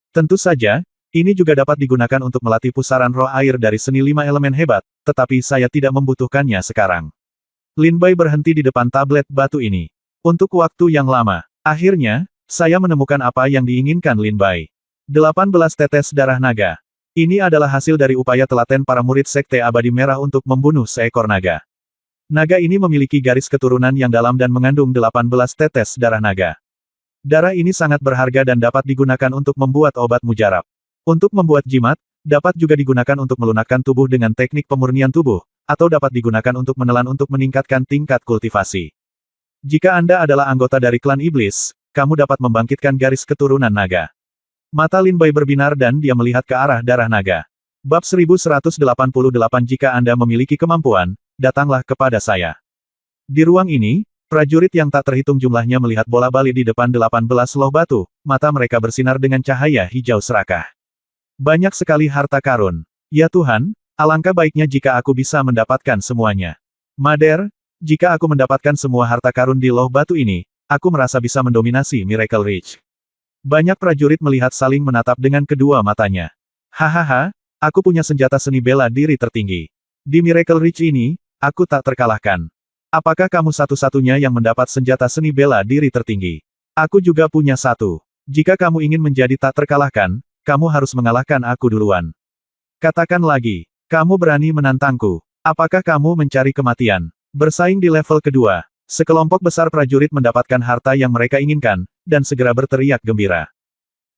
Tentu saja, ini juga dapat digunakan untuk melatih pusaran roh air dari seni 5 elemen hebat, tetapi saya tidak membutuhkannya sekarang. Lin Bai berhenti di depan tablet batu ini. Untuk waktu yang lama. Akhirnya, saya menemukan apa yang diinginkan Lin Bai. 18 tetes darah naga. Ini adalah hasil dari upaya telaten para murid Sekte Abadi Merah untuk membunuh seekor naga. Naga ini memiliki garis keturunan yang dalam dan mengandung 18 tetes darah naga. Darah ini sangat berharga dan dapat digunakan untuk membuat obat mujarab. Untuk membuat jimat, dapat juga digunakan untuk melunakkan tubuh dengan teknik pemurnian tubuh, atau dapat digunakan untuk menelan untuk meningkatkan tingkat kultivasi. Jika Anda adalah anggota dari klan iblis, kamu dapat membangkitkan garis keturunan naga. Mata Lin Bai berbinar dan dia melihat ke arah darah naga. Bab 1188. Jika Anda memiliki kemampuan, datanglah kepada saya. Di ruang ini, prajurit yang tak terhitung jumlahnya melihat bola-bali di depan 18 loh batu, mata mereka bersinar dengan cahaya hijau serakah. Banyak sekali harta karun. Ya Tuhan, alangkah baiknya jika aku bisa mendapatkan semuanya. Mader, jika aku mendapatkan semua harta karun di loh batu ini, aku merasa bisa mendominasi Miracle Ridge. Banyak prajurit melihat saling menatap dengan kedua matanya. Hahaha, aku punya senjata seni bela diri tertinggi. Di Miracle Ridge ini, aku tak terkalahkan. Apakah kamu satu-satunya yang mendapat senjata seni bela diri tertinggi? Aku juga punya satu. Jika kamu ingin menjadi tak terkalahkan, kamu harus mengalahkan aku duluan. Katakan lagi, kamu berani menantangku. Apakah kamu mencari kematian? Bersaing di level kedua. Sekelompok besar prajurit mendapatkan harta yang mereka inginkan, dan segera berteriak gembira.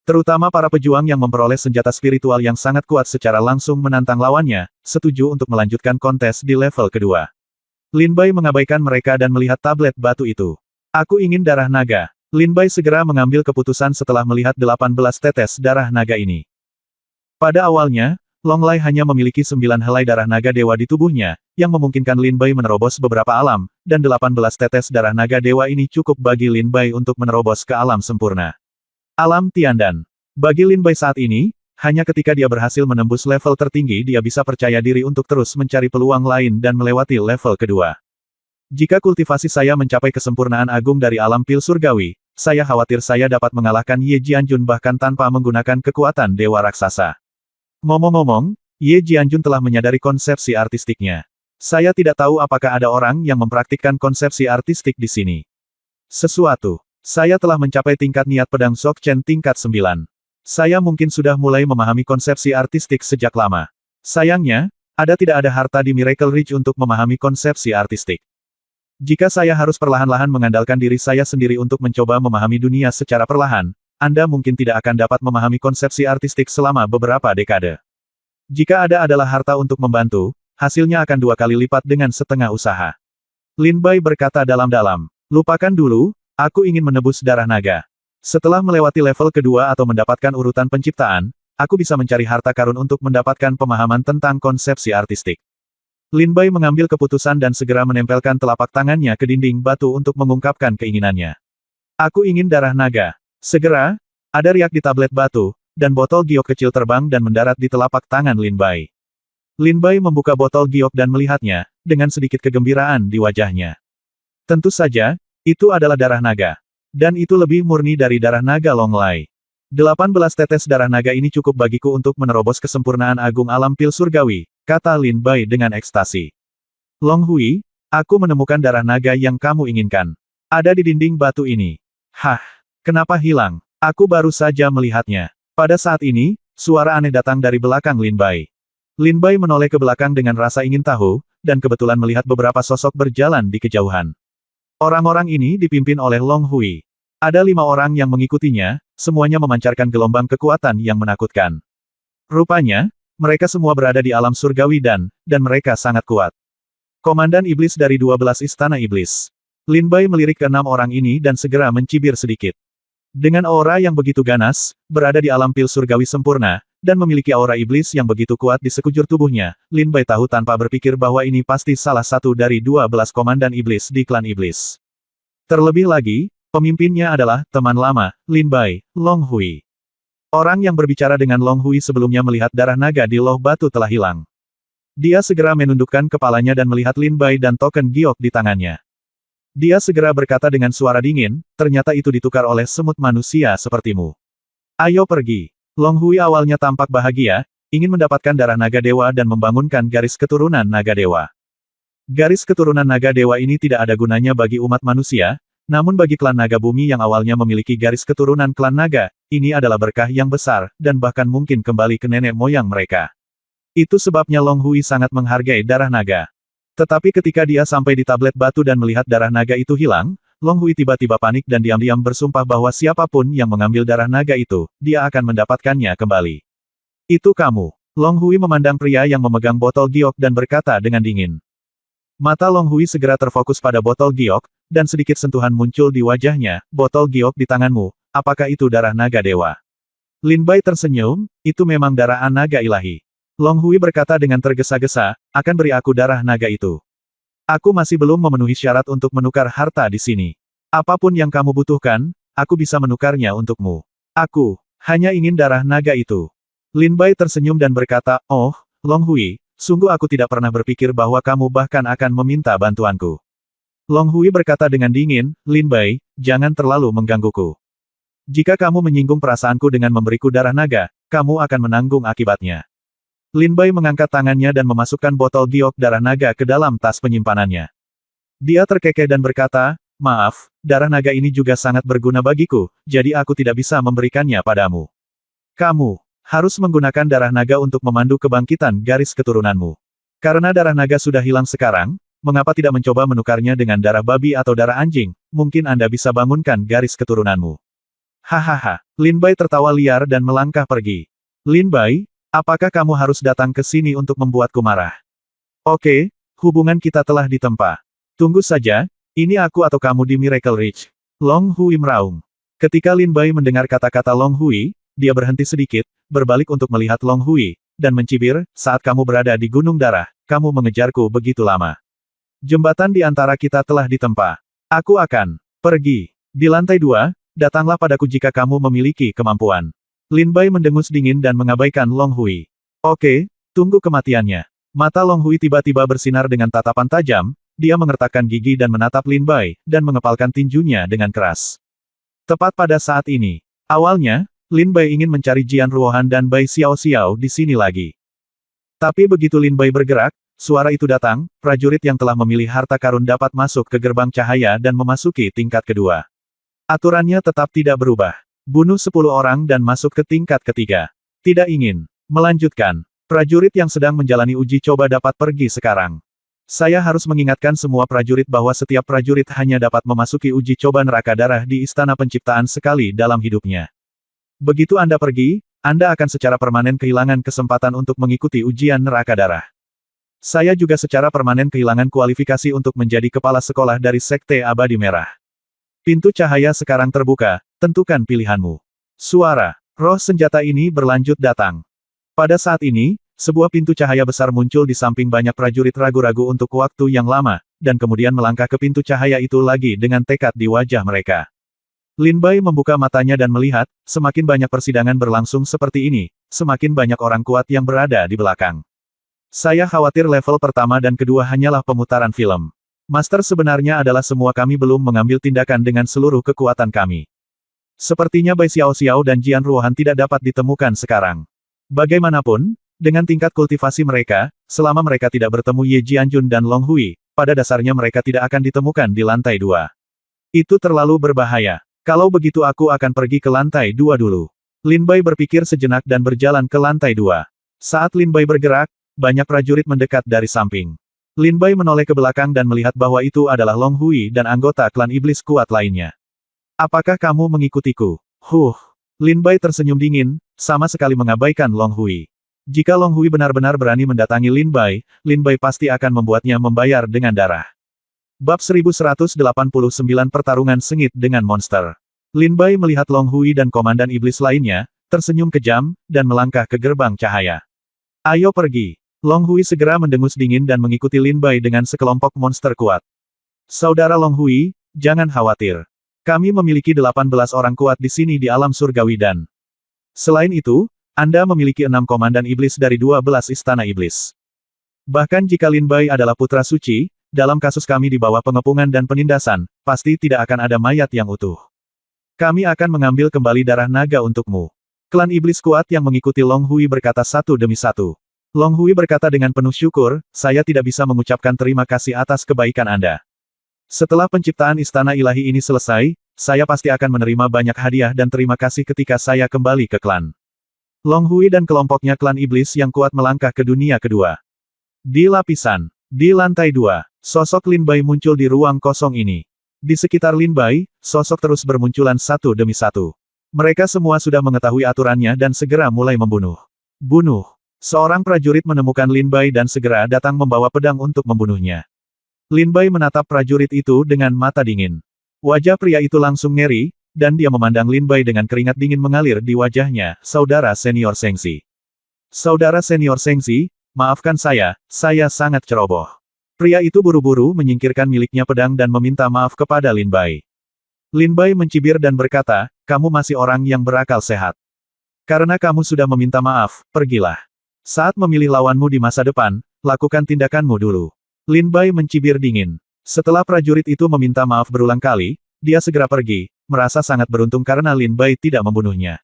Terutama para pejuang yang memperoleh senjata spiritual yang sangat kuat secara langsung menantang lawannya, setuju untuk melanjutkan kontes di level kedua. Lin Bai mengabaikan mereka dan melihat tablet batu itu. Aku ingin darah naga. Lin Bai segera mengambil keputusan setelah melihat 18 tetes darah naga ini. Pada awalnya, Long Lai hanya memiliki 9 helai darah naga dewa di tubuhnya, yang memungkinkan Lin Bai menerobos beberapa alam, dan 18 tetes darah naga dewa ini cukup bagi Lin Bai untuk menerobos ke alam sempurna. Alam Tiandan. Bagi Lin Bai saat ini, hanya ketika dia berhasil menembus level tertinggi dia bisa percaya diri untuk terus mencari peluang lain dan melewati level kedua. Jika kultivasi saya mencapai kesempurnaan agung dari alam pil surgawi, saya khawatir saya dapat mengalahkan Ye Jianjun bahkan tanpa menggunakan kekuatan dewa raksasa. Ngomong-ngomong, Ye Jianjun telah menyadari konsepsi artistiknya. Saya tidak tahu apakah ada orang yang mempraktikkan konsepsi artistik di sini. Saya telah mencapai tingkat niat pedang Sokchen tingkat 9. Saya mungkin sudah mulai memahami konsepsi artistik sejak lama. Sayangnya, tidak ada harta di Miracle Ridge untuk memahami konsepsi artistik. Jika saya harus perlahan-lahan mengandalkan diri saya sendiri untuk mencoba memahami dunia secara perlahan, Anda mungkin tidak akan dapat memahami konsepsi artistik selama beberapa dekade. Jika adalah harta untuk membantu, hasilnya akan 2 kali lipat dengan setengah usaha. Lin Bai berkata dalam-dalam, lupakan dulu, aku ingin menebus darah naga. Setelah melewati level kedua atau mendapatkan urutan penciptaan, aku bisa mencari harta karun untuk mendapatkan pemahaman tentang konsepsi artistik. Lin Bai mengambil keputusan dan segera menempelkan telapak tangannya ke dinding batu untuk mengungkapkan keinginannya. Aku ingin darah naga. Segera, ada riak di tablet batu, dan botol giok kecil terbang dan mendarat di telapak tangan Lin Bai. Lin Bai membuka botol giok dan melihatnya, dengan sedikit kegembiraan di wajahnya. Tentu saja, itu adalah darah naga. Dan itu lebih murni dari darah naga Long Lai. 18 tetes darah naga ini cukup bagiku untuk menerobos kesempurnaan agung alam pil surgawi, kata Lin Bai dengan ekstasi. Long Hui, aku menemukan darah naga yang kamu inginkan. Ada di dinding batu ini. Hah, kenapa hilang? Aku baru saja melihatnya. Pada saat ini, suara aneh datang dari belakang Lin Bai. Lin Bai menoleh ke belakang dengan rasa ingin tahu, dan kebetulan melihat beberapa sosok berjalan di kejauhan. Orang-orang ini dipimpin oleh Long Hui. Ada 5 orang yang mengikutinya, semuanya memancarkan gelombang kekuatan yang menakutkan. Rupanya, mereka semua berada di alam surgawi dan mereka sangat kuat. Komandan iblis dari 12 istana iblis. Lin Bai melirik ke 6 orang ini dan segera mencibir sedikit. Dengan aura yang begitu ganas, berada di alam pil surgawi sempurna, dan memiliki aura iblis yang begitu kuat di sekujur tubuhnya, Lin Bai tahu tanpa berpikir bahwa ini pasti salah satu dari 12 komandan iblis di klan iblis. Terlebih lagi, Pemimpinnya adalah teman lama, Lin Bai, Long Hui. Orang yang berbicara dengan Long Hui sebelumnya melihat darah naga di loh batu telah hilang. Dia segera menundukkan kepalanya dan melihat Lin Bai dan token giok di tangannya. Dia segera berkata dengan suara dingin, ternyata itu ditukar oleh semut manusia sepertimu. Ayo pergi. Long Hui awalnya tampak bahagia, ingin mendapatkan darah naga dewa dan membangunkan garis keturunan naga dewa. Garis keturunan naga dewa ini tidak ada gunanya bagi umat manusia, namun bagi klan naga bumi yang awalnya memiliki garis keturunan klan naga, ini adalah berkah yang besar, dan bahkan mungkin kembali ke nenek moyang mereka. Itu sebabnya Long Hui sangat menghargai darah naga. Tetapi ketika dia sampai di tablet batu dan melihat darah naga itu hilang, Long Hui tiba-tiba panik dan diam-diam bersumpah bahwa siapapun yang mengambil darah naga itu, dia akan mendapatkannya kembali. Itu kamu. Long Hui memandang pria yang memegang botol giok dan berkata dengan dingin. Mata Long Hui segera terfokus pada botol giok, dan sedikit sentuhan muncul di wajahnya, botol giok di tanganmu, apakah itu darah naga dewa? Lin Bai tersenyum, itu memang darah naga ilahi. Long Hui berkata dengan tergesa-gesa, akan beri aku darah naga itu. Aku masih belum memenuhi syarat untuk menukar harta di sini. Apapun yang kamu butuhkan, aku bisa menukarnya untukmu. Aku hanya ingin darah naga itu. Lin Bai tersenyum dan berkata, oh, Long Hui, sungguh aku tidak pernah berpikir bahwa kamu bahkan akan meminta bantuanku. Long Hui berkata dengan dingin, Lin Bai, jangan terlalu menggangguku. Jika kamu menyinggung perasaanku dengan memberiku darah naga, kamu akan menanggung akibatnya. Lin Bai mengangkat tangannya dan memasukkan botol giok darah naga ke dalam tas penyimpanannya. Dia terkekeh dan berkata, maaf, darah naga ini juga sangat berguna bagiku, jadi aku tidak bisa memberikannya padamu. Kamu harus menggunakan darah naga untuk memandu kebangkitan garis keturunanmu. Karena darah naga sudah hilang sekarang, mengapa tidak mencoba menukarnya dengan darah babi atau darah anjing, mungkin Anda bisa bangunkan garis keturunanmu. Hahaha, Lin Bai tertawa liar dan melangkah pergi. Lin Bai, apakah kamu harus datang ke sini untuk membuatku marah? Oke, hubungan kita telah ditempa. Tunggu saja, ini aku atau kamu di Miracle Ridge. Long Hui meraung. Ketika Lin Bai mendengar kata-kata Long Hui, dia berhenti sedikit, berbalik untuk melihat Long Hui, dan mencibir, saat kamu berada di Gunung Darah, kamu mengejarku begitu lama. Jembatan di antara kita telah ditempa. Aku akan pergi. Di lantai 2, datanglah padaku jika kamu memiliki kemampuan. Lin Bai mendengus dingin dan mengabaikan Long Hui. Oke, tunggu kematiannya. Mata Long Hui tiba-tiba bersinar dengan tatapan tajam, dia mengertakkan gigi dan menatap Lin Bai, dan mengepalkan tinjunya dengan keras. Tepat pada saat ini. Awalnya, Lin Bai ingin mencari Jian Ruohan dan Bai Xiao Xiao di sini lagi. Tapi begitu Lin Bai bergerak, suara itu datang, prajurit yang telah memilih harta karun dapat masuk ke gerbang cahaya dan memasuki tingkat kedua. Aturannya tetap tidak berubah. Bunuh 10 orang dan masuk ke tingkat ketiga. Tidak ingin melanjutkan. Prajurit yang sedang menjalani uji coba dapat pergi sekarang. Saya harus mengingatkan semua prajurit bahwa setiap prajurit hanya dapat memasuki uji coba neraka darah di Istana Penciptaan sekali dalam hidupnya. Begitu Anda pergi, Anda akan secara permanen kehilangan kesempatan untuk mengikuti ujian neraka darah. Saya juga secara permanen kehilangan kualifikasi untuk menjadi kepala sekolah dari Sekte Abadi Merah. Pintu cahaya sekarang terbuka, tentukan pilihanmu. Suara roh senjata ini berlanjut datang. Pada saat ini, sebuah pintu cahaya besar muncul di samping banyak prajurit ragu-ragu untuk waktu yang lama, dan kemudian melangkah ke pintu cahaya itu lagi dengan tekad di wajah mereka. Lin Bai membuka matanya dan melihat, semakin banyak persidangan berlangsung seperti ini, semakin banyak orang kuat yang berada di belakang. Saya khawatir level pertama dan kedua hanyalah pemutaran film. Master sebenarnya adalah semua kami belum mengambil tindakan dengan seluruh kekuatan kami. Sepertinya Bai Xiao Xiao dan Jian Ruohan tidak dapat ditemukan sekarang. Bagaimanapun, dengan tingkat kultivasi mereka, selama mereka tidak bertemu Ye Jianjun dan Long Hui, pada dasarnya mereka tidak akan ditemukan di lantai 2. Itu terlalu berbahaya. Kalau begitu aku akan pergi ke lantai 2 dulu. Lin Bai berpikir sejenak dan berjalan ke lantai 2. Saat Lin Bai bergerak, banyak prajurit mendekat dari samping. Lin Bai menoleh ke belakang dan melihat bahwa itu adalah Long Hui dan anggota klan iblis kuat lainnya. Apakah kamu mengikutiku? Lin Bai tersenyum dingin, sama sekali mengabaikan Long Hui. Jika Long Hui benar-benar berani mendatangi Lin Bai pasti akan membuatnya membayar dengan darah. Bab 1189 Pertarungan Sengit dengan Monster. Lin Bai melihat Long Hui dan komandan iblis lainnya, tersenyum kejam, dan melangkah ke gerbang cahaya. Ayo pergi. Long Hui segera mendengus dingin dan mengikuti Lin Bai dengan sekelompok monster kuat. Saudara Long Hui, jangan khawatir. Kami memiliki 18 orang kuat di sini di alam surgawi dan selain itu, Anda memiliki 6 komandan iblis dari 12 istana iblis. Bahkan jika Lin Bai adalah putra suci, dalam kasus kami di bawah pengepungan dan penindasan, pasti tidak akan ada mayat yang utuh. Kami akan mengambil kembali darah naga untukmu. Klan iblis kuat yang mengikuti Long Hui berkata satu demi satu. Long Hui berkata dengan penuh syukur, saya tidak bisa mengucapkan terima kasih atas kebaikan Anda. Setelah penciptaan istana ilahi ini selesai, saya pasti akan menerima banyak hadiah dan terima kasih ketika saya kembali ke klan. Long Hui dan kelompoknya klan iblis yang kuat melangkah ke dunia kedua. Di lantai 2, sosok Lin Bai muncul di ruang kosong ini. Di sekitar Lin Bai, sosok terus bermunculan satu demi satu. Mereka semua sudah mengetahui aturannya dan segera mulai membunuh. Bunuh. Seorang prajurit menemukan Lin Bai dan segera datang membawa pedang untuk membunuhnya. Lin Bai menatap prajurit itu dengan mata dingin. Wajah pria itu langsung ngeri, dan dia memandang Lin Bai dengan keringat dingin mengalir di wajahnya, saudara senior Sengxi. Saudara senior Sengxi, maafkan saya sangat ceroboh. Pria itu buru-buru menyingkirkan miliknya pedang dan meminta maaf kepada Lin Bai. Lin Bai mencibir dan berkata, kamu masih orang yang berakal sehat. Karena kamu sudah meminta maaf, pergilah. Saat memilih lawanmu di masa depan, lakukan tindakanmu dulu. Lin Bai mencibir dingin. Setelah prajurit itu meminta maaf berulang kali, dia segera pergi, merasa sangat beruntung karena Lin Bai tidak membunuhnya.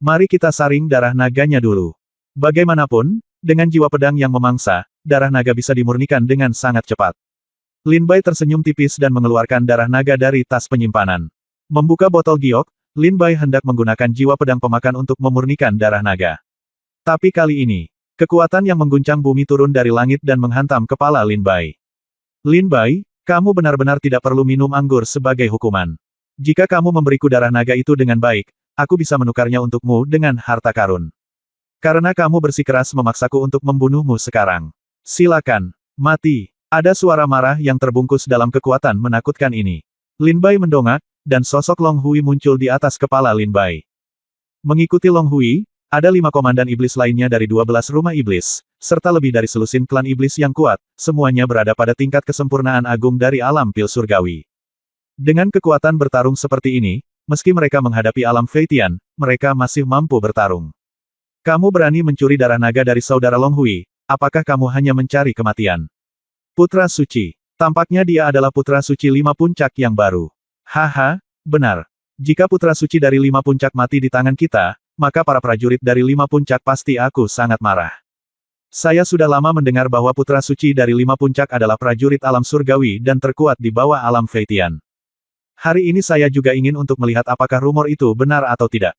Mari kita saring darah naganya dulu. Bagaimanapun, dengan jiwa pedang yang memangsa, darah naga bisa dimurnikan dengan sangat cepat. Lin Bai tersenyum tipis dan mengeluarkan darah naga dari tas penyimpanan. Membuka botol giok, Lin Bai hendak menggunakan jiwa pedang pemakan untuk memurnikan darah naga. Tapi kali ini, kekuatan yang mengguncang bumi turun dari langit dan menghantam kepala Lin Bai. Lin Bai, kamu benar-benar tidak perlu minum anggur sebagai hukuman. Jika kamu memberiku darah naga itu dengan baik, aku bisa menukarnya untukmu dengan harta karun. Karena kamu bersikeras memaksaku untuk membunuhmu sekarang. Silakan, mati. Ada suara marah yang terbungkus dalam kekuatan menakutkan ini. Lin Bai mendongak, dan sosok Long Hui muncul di atas kepala Lin Bai. Mengikuti Long Hui, ada 5 komandan iblis lainnya dari 12 rumah iblis, serta lebih dari selusin klan iblis yang kuat, semuanya berada pada tingkat kesempurnaan agung dari alam pil surgawi. Dengan kekuatan bertarung seperti ini, meski mereka menghadapi alam Feitian, mereka masih mampu bertarung. Kamu berani mencuri darah naga dari saudara Long Hui, apakah kamu hanya mencari kematian? Putra Suci. Tampaknya dia adalah Putra Suci 5 puncak yang baru. Haha, benar. Jika Putra Suci dari 5 puncak mati di tangan kita, maka para prajurit dari 5 puncak pasti aku sangat marah. Saya sudah lama mendengar bahwa Putra Suci dari 5 puncak adalah prajurit alam surgawi dan terkuat di bawah alam Feitian. Hari ini saya juga ingin untuk melihat apakah rumor itu benar atau tidak.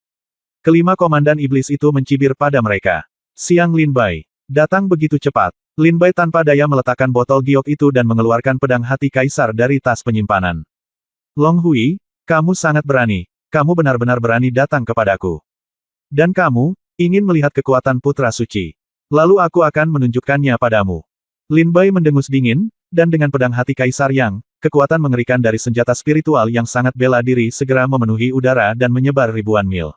Kelima komandan iblis itu mencibir pada mereka. Siang Lin Bai. Datang begitu cepat. Lin Bai tanpa daya meletakkan botol giok itu dan mengeluarkan pedang hati kaisar dari tas penyimpanan. Long Hui, kamu sangat berani. Kamu benar-benar berani datang kepadaku. Dan kamu, ingin melihat kekuatan Putra Suci. Lalu aku akan menunjukkannya padamu. Lin Bai mendengus dingin, dan dengan pedang hati kaisar yang, kekuatan mengerikan dari senjata spiritual yang sangat bela diri segera memenuhi udara dan menyebar ribuan mil.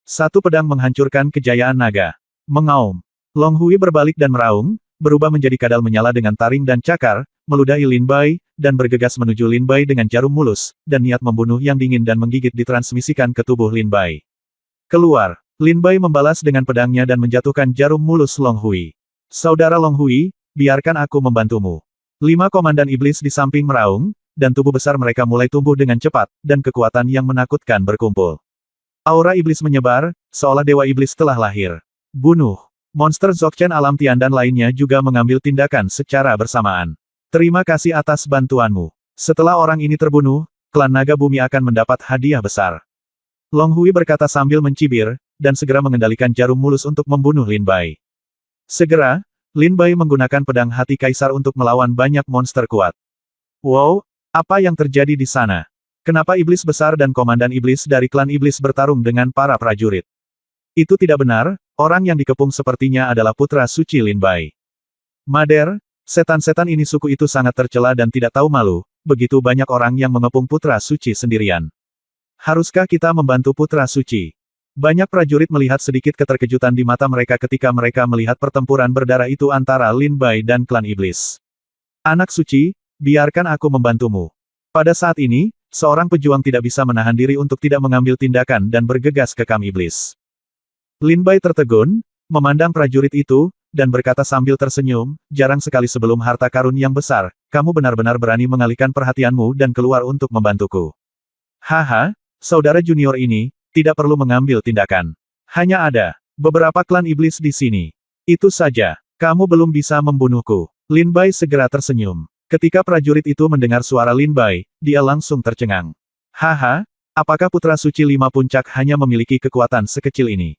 Satu pedang menghancurkan kejayaan naga. Mengaum. Long Hui berbalik dan meraung, berubah menjadi kadal menyala dengan taring dan cakar, meludahi Lin Bai, dan bergegas menuju Lin Bai dengan jarum mulus, dan niat membunuh yang dingin dan menggigit ditransmisikan ke tubuh Lin Bai. Keluar. Lin Bai membalas dengan pedangnya dan menjatuhkan jarum mulus Long Hui. Saudara Long Hui, biarkan aku membantumu. 5 komandan iblis di samping meraung, dan tubuh besar mereka mulai tumbuh dengan cepat, dan kekuatan yang menakutkan berkumpul. Aura iblis menyebar, seolah dewa iblis telah lahir. Bunuh. Monster Dzogchen alam Tian dan lainnya juga mengambil tindakan secara bersamaan. Terima kasih atas bantuanmu. Setelah orang ini terbunuh, klan naga bumi akan mendapat hadiah besar. Long Hui berkata sambil mencibir, dan segera mengendalikan jarum mulus untuk membunuh Lin Bai. Segera, Lin Bai menggunakan pedang hati kaisar untuk melawan banyak monster kuat. Wow, apa yang terjadi di sana? Kenapa iblis besar dan komandan iblis dari klan iblis bertarung dengan para prajurit? Itu tidak benar, orang yang dikepung sepertinya adalah putra suci Lin Bai. Mader, setan-setan ini suku itu sangat tercela dan tidak tahu malu, begitu banyak orang yang mengepung putra suci sendirian. Haruskah kita membantu putra suci? Banyak prajurit melihat sedikit keterkejutan di mata mereka ketika mereka melihat pertempuran berdarah itu antara Lin Bai dan klan iblis. Anak suci, biarkan aku membantumu. Pada saat ini, seorang pejuang tidak bisa menahan diri untuk tidak mengambil tindakan dan bergegas ke kam iblis. Lin Bai tertegun, memandang prajurit itu, dan berkata sambil tersenyum, jarang sekali sebelum harta karun yang besar, kamu benar-benar berani mengalihkan perhatianmu dan keluar untuk membantuku. Haha, saudara junior ini, tidak perlu mengambil tindakan. Hanya ada beberapa klan iblis di sini. Itu saja, kamu belum bisa membunuhku. Lin Bai segera tersenyum. Ketika prajurit itu mendengar suara Lin Bai, dia langsung tercengang. Haha, apakah putra suci 5 puncak hanya memiliki kekuatan sekecil ini?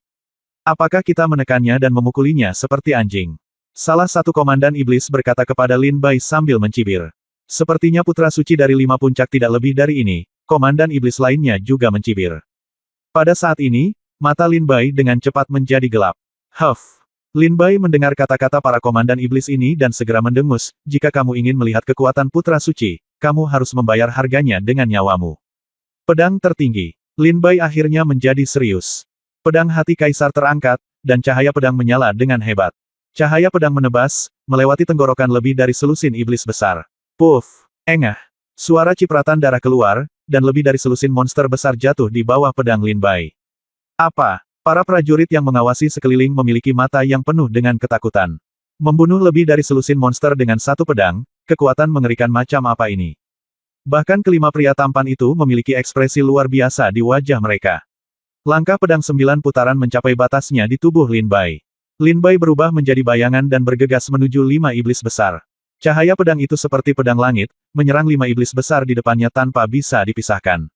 Apakah kita menekannya dan memukulinya seperti anjing? Salah satu komandan iblis berkata kepada Lin Bai sambil mencibir. Sepertinya putra suci dari 5 puncak tidak lebih dari ini, komandan iblis lainnya juga mencibir. Pada saat ini, mata Lin Bai dengan cepat menjadi gelap. Huff. Lin Bai mendengar kata-kata para komandan iblis ini dan segera mendengus, jika kamu ingin melihat kekuatan putra suci, kamu harus membayar harganya dengan nyawamu. Pedang tertinggi. Lin Bai akhirnya menjadi serius. Pedang hati kaisar terangkat, dan cahaya pedang menyala dengan hebat. Cahaya pedang menebas, melewati tenggorokan lebih dari selusin iblis besar. Puff! Engah! Suara cipratan darah keluar, dan lebih dari selusin monster besar jatuh di bawah pedang Lin Bai. Apa? Para prajurit yang mengawasi sekeliling memiliki mata yang penuh dengan ketakutan. Membunuh lebih dari selusin monster dengan satu pedang, kekuatan mengerikan macam apa ini? Bahkan kelima pria tampan itu memiliki ekspresi luar biasa di wajah mereka. Langkah pedang 9 putaran mencapai batasnya di tubuh Lin Bai. Lin Bai berubah menjadi bayangan dan bergegas menuju 5 iblis besar. Cahaya pedang itu seperti pedang langit, menyerang 5 iblis besar di depannya tanpa bisa dipisahkan.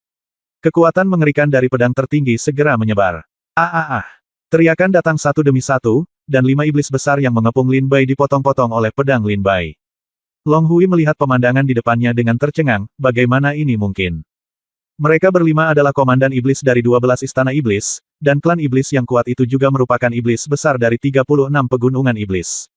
Kekuatan mengerikan dari pedang tertinggi segera menyebar. Teriakan datang satu demi satu, dan 5 iblis besar yang mengepung Lin Bai dipotong-potong oleh pedang Lin Bai. Long Hui melihat pemandangan di depannya dengan tercengang, bagaimana ini mungkin? Mereka berlima adalah komandan iblis dari 12 istana iblis, dan klan iblis yang kuat itu juga merupakan iblis besar dari 36 pegunungan iblis.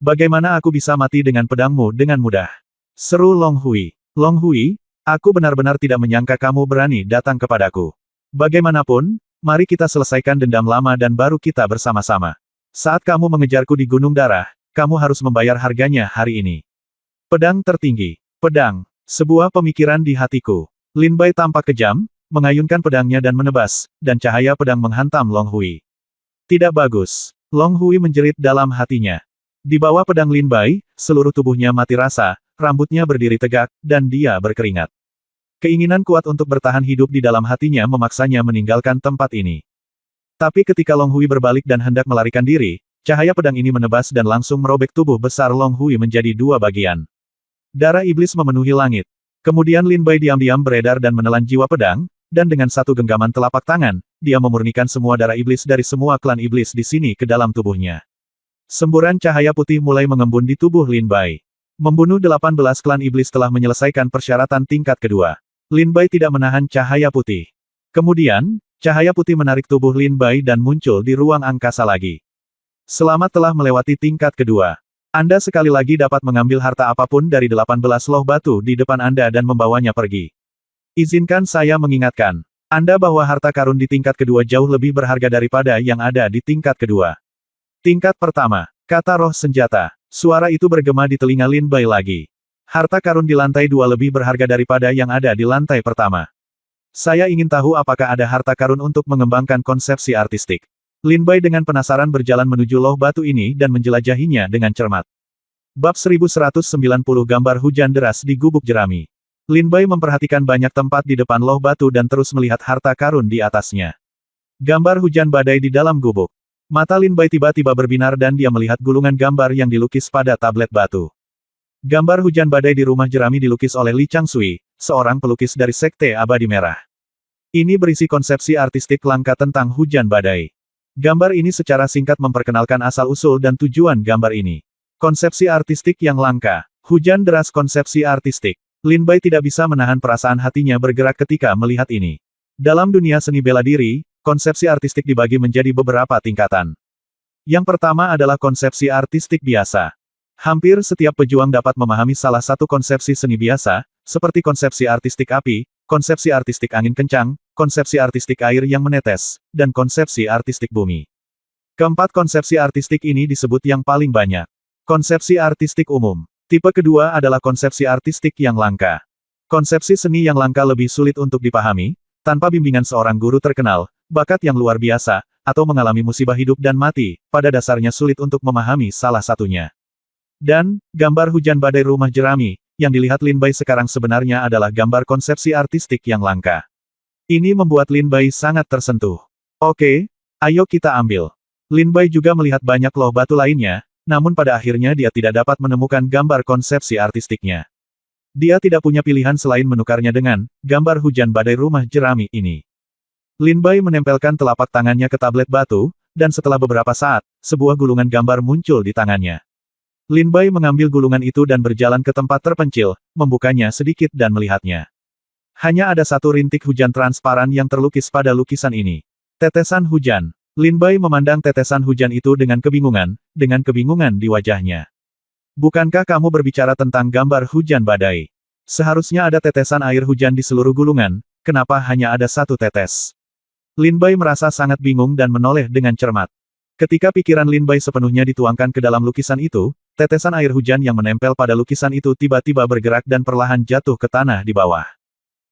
Bagaimana aku bisa mati dengan pedangmu dengan mudah? Seru Long Hui. Long Hui, aku benar-benar tidak menyangka kamu berani datang kepadaku. Bagaimanapun, mari kita selesaikan dendam lama dan baru kita bersama-sama. Saat kamu mengejarku di Gunung Darah, kamu harus membayar harganya hari ini. Pedang tertinggi. Pedang. Sebuah pemikiran di hatiku. Lin Bai tampak kejam, mengayunkan pedangnya dan menebas, dan cahaya pedang menghantam Long Hui. Tidak bagus. Long Hui menjerit dalam hatinya. Di bawah pedang Lin Bai, seluruh tubuhnya mati rasa, rambutnya berdiri tegak, dan dia berkeringat. Keinginan kuat untuk bertahan hidup di dalam hatinya memaksanya meninggalkan tempat ini. Tapi ketika Long Hui berbalik dan hendak melarikan diri, cahaya pedang ini menebas dan langsung merobek tubuh besar Long Hui menjadi 2 bagian. Darah iblis memenuhi langit. Kemudian Lin Bai diam-diam beredar dan menelan jiwa pedang, dan dengan satu genggaman telapak tangan, dia memurnikan semua darah iblis dari semua klan iblis di sini ke dalam tubuhnya. Semburan cahaya putih mulai mengembun di tubuh Lin Bai. Membunuh 18 klan iblis telah menyelesaikan persyaratan tingkat kedua. Lin Bai tidak menahan cahaya putih. Kemudian, cahaya putih menarik tubuh Lin Bai dan muncul di ruang angkasa lagi. Selamat telah melewati tingkat kedua. Anda sekali lagi dapat mengambil harta apapun dari 18 loh batu di depan Anda dan membawanya pergi. Izinkan saya mengingatkan Anda bahwa harta karun di tingkat kedua jauh lebih berharga daripada yang ada di tingkat kedua. Tingkat pertama, kata roh senjata. Suara itu bergema di telinga Lin Bai lagi. Harta karun di lantai 2 lebih berharga daripada yang ada di lantai pertama. Saya ingin tahu apakah ada harta karun untuk mengembangkan konsepsi artistik. Lin Bai dengan penasaran berjalan menuju loh batu ini dan menjelajahinya dengan cermat. Bab 1190 gambar hujan deras di gubuk jerami. Lin Bai memperhatikan banyak tempat di depan loh batu dan terus melihat harta karun di atasnya. Gambar hujan badai di dalam gubuk. Mata Lin Bai tiba-tiba berbinar dan dia melihat gulungan gambar yang dilukis pada tablet batu. Gambar hujan badai di rumah jerami dilukis oleh Li Changsui, seorang pelukis dari Sekte Abadi Merah. Ini berisi konsepsi artistik langka tentang hujan badai. Gambar ini secara singkat memperkenalkan asal-usul dan tujuan gambar ini. Konsepsi artistik yang langka. Hujan deras konsepsi artistik. Lin Bai tidak bisa menahan perasaan hatinya bergerak ketika melihat ini. Dalam dunia seni bela diri, konsepsi artistik dibagi menjadi beberapa tingkatan. Yang pertama adalah konsepsi artistik biasa. Hampir setiap pejuang dapat memahami salah satu konsepsi seni biasa, seperti konsepsi artistik api, konsepsi artistik angin kencang, konsepsi artistik air yang menetes, dan konsepsi artistik bumi. Keempat konsepsi artistik ini disebut yang paling banyak. Konsepsi artistik umum. Tipe kedua adalah konsepsi artistik yang langka. Konsepsi seni yang langka lebih sulit untuk dipahami, tanpa bimbingan seorang guru terkenal, bakat yang luar biasa, atau mengalami musibah hidup dan mati, pada dasarnya sulit untuk memahami salah satunya. Dan, gambar hujan badai rumah jerami, yang dilihat Lin Bai sekarang sebenarnya adalah gambar konsepsi artistik yang langka. Ini membuat Lin Bai sangat tersentuh. Oke, ayo kita ambil. Lin Bai juga melihat banyak loh batu lainnya, namun pada akhirnya dia tidak dapat menemukan gambar konsepsi artistiknya. Dia tidak punya pilihan selain menukarnya dengan gambar hujan badai rumah jerami ini. Lin Bai menempelkan telapak tangannya ke tablet batu, dan setelah beberapa saat, sebuah gulungan gambar muncul di tangannya. Lin Bai mengambil gulungan itu dan berjalan ke tempat terpencil, membukanya sedikit dan melihatnya. Hanya ada satu rintik hujan transparan yang terlukis pada lukisan ini. Tetesan hujan. Lin Bai memandang tetesan hujan itu dengan kebingungan di wajahnya. Bukankah kamu berbicara tentang gambar hujan badai? Seharusnya ada tetesan air hujan di seluruh gulungan, kenapa hanya ada satu tetes? Lin Bai merasa sangat bingung dan menoleh dengan cermat. Ketika pikiran Lin Bai sepenuhnya dituangkan ke dalam lukisan itu, tetesan air hujan yang menempel pada lukisan itu tiba-tiba bergerak dan perlahan jatuh ke tanah di bawah.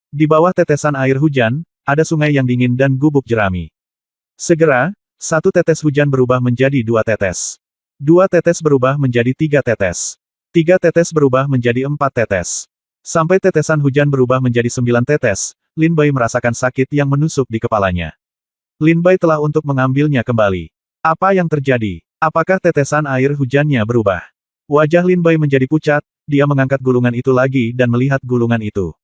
Di bawah tetesan air hujan, ada sungai yang dingin dan gubuk jerami. Segera, satu tetes hujan berubah menjadi dua tetes. Dua tetes berubah menjadi tiga tetes. Tiga tetes berubah menjadi empat tetes. Sampai tetesan hujan berubah menjadi 9 tetes, Lin Bai merasakan sakit yang menusuk di kepalanya. Lin Bai telah untuk mengambilnya kembali. Apa yang terjadi? Apakah tetesan air hujannya berubah? Wajah Lin Bai menjadi pucat, dia mengangkat gulungan itu lagi dan melihat gulungan itu.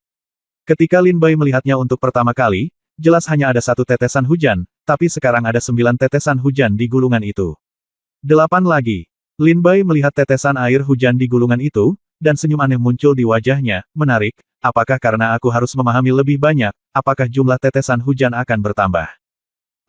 Ketika Lin Bai melihatnya untuk pertama kali, jelas hanya ada satu tetesan hujan, tapi sekarang ada 9 tetesan hujan di gulungan itu. 8 lagi. Lin Bai melihat tetesan air hujan di gulungan itu, dan senyum aneh muncul di wajahnya. Menarik, apakah karena aku harus memahami lebih banyak, apakah jumlah tetesan hujan akan bertambah?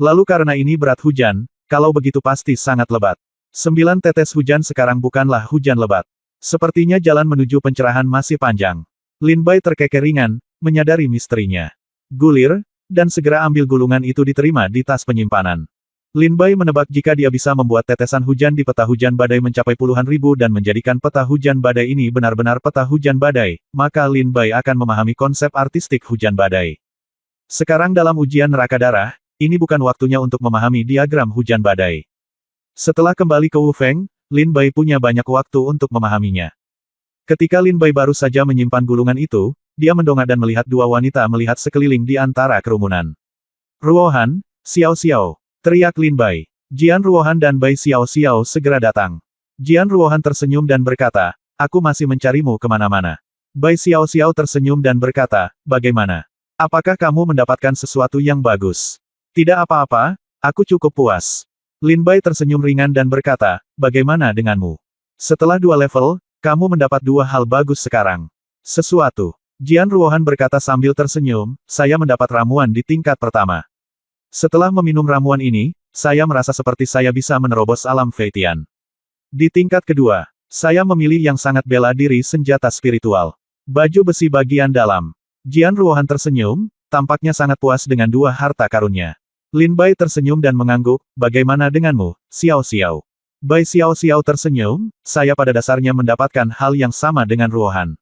Lalu karena ini berat hujan, kalau begitu pasti sangat lebat. 9 tetes hujan sekarang bukanlah hujan lebat. Sepertinya jalan menuju pencerahan masih panjang. Lin Bai terkekeringan, menyadari misterinya. Gulir, dan segera ambil gulungan itu diterima di tas penyimpanan. Lin Bai menebak jika dia bisa membuat tetesan hujan di peta hujan badai mencapai puluhan ribu dan menjadikan peta hujan badai ini benar-benar peta hujan badai, maka Lin Bai akan memahami konsep artistik hujan badai. Sekarang dalam ujian neraka darah, ini bukan waktunya untuk memahami diagram hujan badai. Setelah kembali ke Wu Feng, Lin Bai punya banyak waktu untuk memahaminya. Ketika Lin Bai baru saja menyimpan gulungan itu, dia mendongak dan melihat dua wanita melihat sekeliling di antara kerumunan. Ruohan, Xiao Xiao. Teriak Lin Bai. Jian Ruohan dan Bai Xiao Xiao segera datang. Jian Ruohan tersenyum dan berkata, aku masih mencarimu kemana-mana. Bai Xiao Xiao tersenyum dan berkata, bagaimana? Apakah kamu mendapatkan sesuatu yang bagus? Tidak apa-apa, aku cukup puas. Lin Bai tersenyum ringan dan berkata, bagaimana denganmu? Setelah 2 level, kamu mendapat 2 hal bagus sekarang. Sesuatu. Jian Ruohan berkata sambil tersenyum, saya mendapat ramuan di tingkat pertama. Setelah meminum ramuan ini, saya merasa seperti saya bisa menerobos alam Feitian. Di tingkat kedua, saya memilih yang sangat bela diri senjata spiritual. Baju besi bagian dalam. Jian Ruohan tersenyum, tampaknya sangat puas dengan 2 harta karunnya. Lin Bai tersenyum dan mengangguk, bagaimana denganmu, Xiao Xiao? Bai Xiao Xiao tersenyum, saya pada dasarnya mendapatkan hal yang sama dengan Ruohan.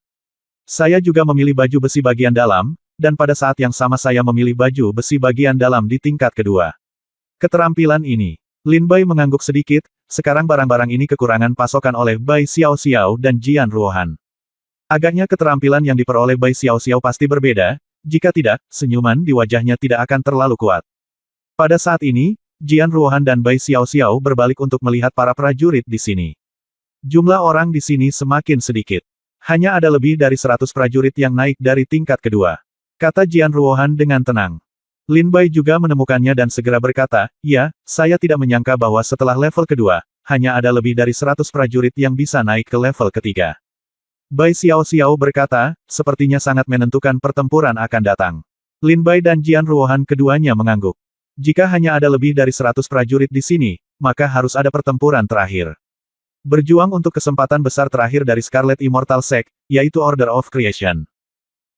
Saya juga memilih baju besi bagian dalam, dan pada saat yang sama saya memilih baju besi bagian dalam di tingkat kedua. Keterampilan ini. Lin Bai mengangguk sedikit, sekarang barang-barang ini kekurangan pasokan oleh Bai Xiao Xiao dan Jian Ruohan. Agaknya keterampilan yang diperoleh Bai Xiao Xiao pasti berbeda, jika tidak, senyuman di wajahnya tidak akan terlalu kuat. Pada saat ini, Jian Ruohan dan Bai Xiao Xiao berbalik untuk melihat para prajurit di sini. Jumlah orang di sini semakin sedikit. Hanya ada lebih dari 100 prajurit yang naik dari tingkat kedua. Kata Jian Ruohan dengan tenang. Lin Bai juga menemukannya dan segera berkata, ya, saya tidak menyangka bahwa setelah level kedua, hanya ada lebih dari 100 prajurit yang bisa naik ke level ketiga. Bai Xiao Xiao berkata, sepertinya sangat menentukan pertempuran akan datang. Lin Bai dan Jian Ruohan keduanya mengangguk. Jika hanya ada lebih dari 100 prajurit di sini, maka harus ada pertempuran terakhir. Berjuang untuk kesempatan besar terakhir dari Scarlet Immortal Sect, yaitu Order of Creation.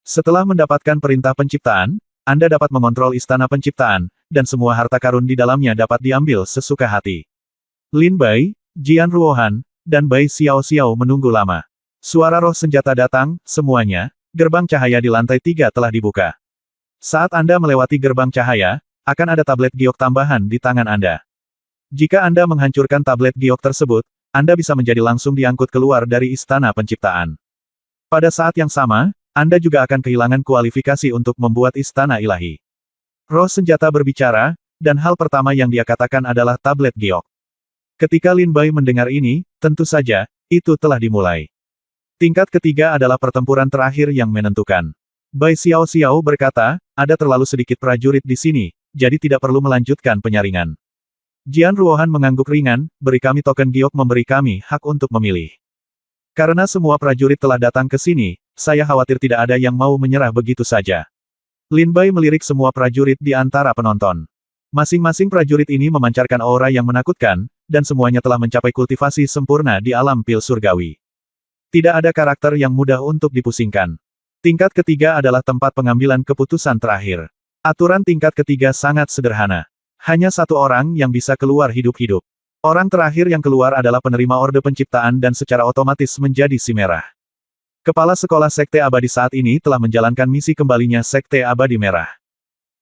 Setelah mendapatkan perintah penciptaan, Anda dapat mengontrol istana penciptaan, dan semua harta karun di dalamnya dapat diambil sesuka hati. Lin Bai, Jian Ruohan, dan Bai Xiao Xiao menunggu lama. Suara roh senjata datang, semuanya, Gerbang cahaya di lantai 3 telah dibuka. Saat Anda melewati gerbang cahaya, akan ada tablet giok tambahan di tangan Anda. Jika Anda menghancurkan tablet giok tersebut, Anda bisa menjadi langsung diangkut keluar dari Istana Penciptaan. Pada saat yang sama, Anda juga akan kehilangan kualifikasi untuk membuat Istana Ilahi. Roh senjata berbicara, dan hal pertama yang dia katakan adalah tablet giok. Ketika Lin Bai mendengar ini, tentu saja, itu telah dimulai. Tingkat ketiga adalah pertempuran terakhir yang menentukan. Bai Xiao Xiao berkata, ada terlalu sedikit prajurit di sini, jadi tidak perlu melanjutkan penyaringan. Jian Ruohan mengangguk ringan, beri kami token giok memberi kami hak untuk memilih. Karena semua prajurit telah datang ke sini, saya khawatir tidak ada yang mau menyerah begitu saja. Lin Bai melirik semua prajurit di antara penonton. Masing-masing prajurit ini memancarkan aura yang menakutkan, dan semuanya telah mencapai kultivasi sempurna di alam pil surgawi. Tidak ada karakter yang mudah untuk dipusingkan. Tingkat ketiga adalah tempat pengambilan keputusan terakhir. Aturan tingkat ketiga sangat sederhana. Hanya satu orang yang bisa keluar hidup-hidup. Orang terakhir yang keluar adalah penerima Orde Penciptaan dan secara otomatis menjadi si merah. Kepala Sekolah Sekte Abadi saat ini telah menjalankan misi kembalinya Sekte Abadi Merah.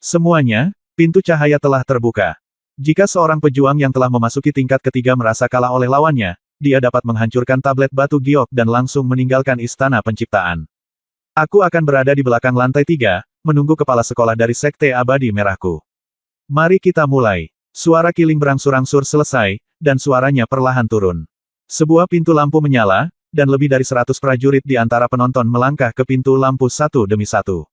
Semuanya, pintu cahaya telah terbuka. Jika seorang pejuang yang telah memasuki tingkat ketiga merasa kalah oleh lawannya, dia dapat menghancurkan tablet batu giok dan langsung meninggalkan Istana Penciptaan. Aku akan berada di belakang lantai 3, menunggu kepala sekolah dari Sekte Abadi Merahku. Mari kita mulai. Suara kiling berangsur-angsur selesai, dan suaranya perlahan turun. Sebuah pintu lampu menyala, dan lebih dari 100 prajurit di antara penonton melangkah ke pintu lampu satu demi satu.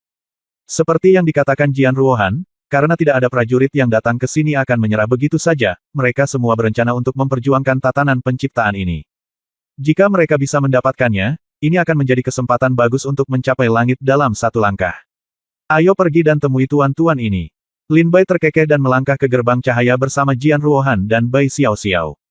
Seperti yang dikatakan Jian Ruohan, karena tidak ada prajurit yang datang ke sini akan menyerah begitu saja, mereka semua berencana untuk memperjuangkan tatanan penciptaan ini. Jika mereka bisa mendapatkannya, ini akan menjadi kesempatan bagus untuk mencapai langit dalam satu langkah. Ayo pergi dan temui tuan-tuan ini. Lin Bai terkekeh dan melangkah ke gerbang cahaya bersama Jian Ruohan dan Bai Xiao Xiao.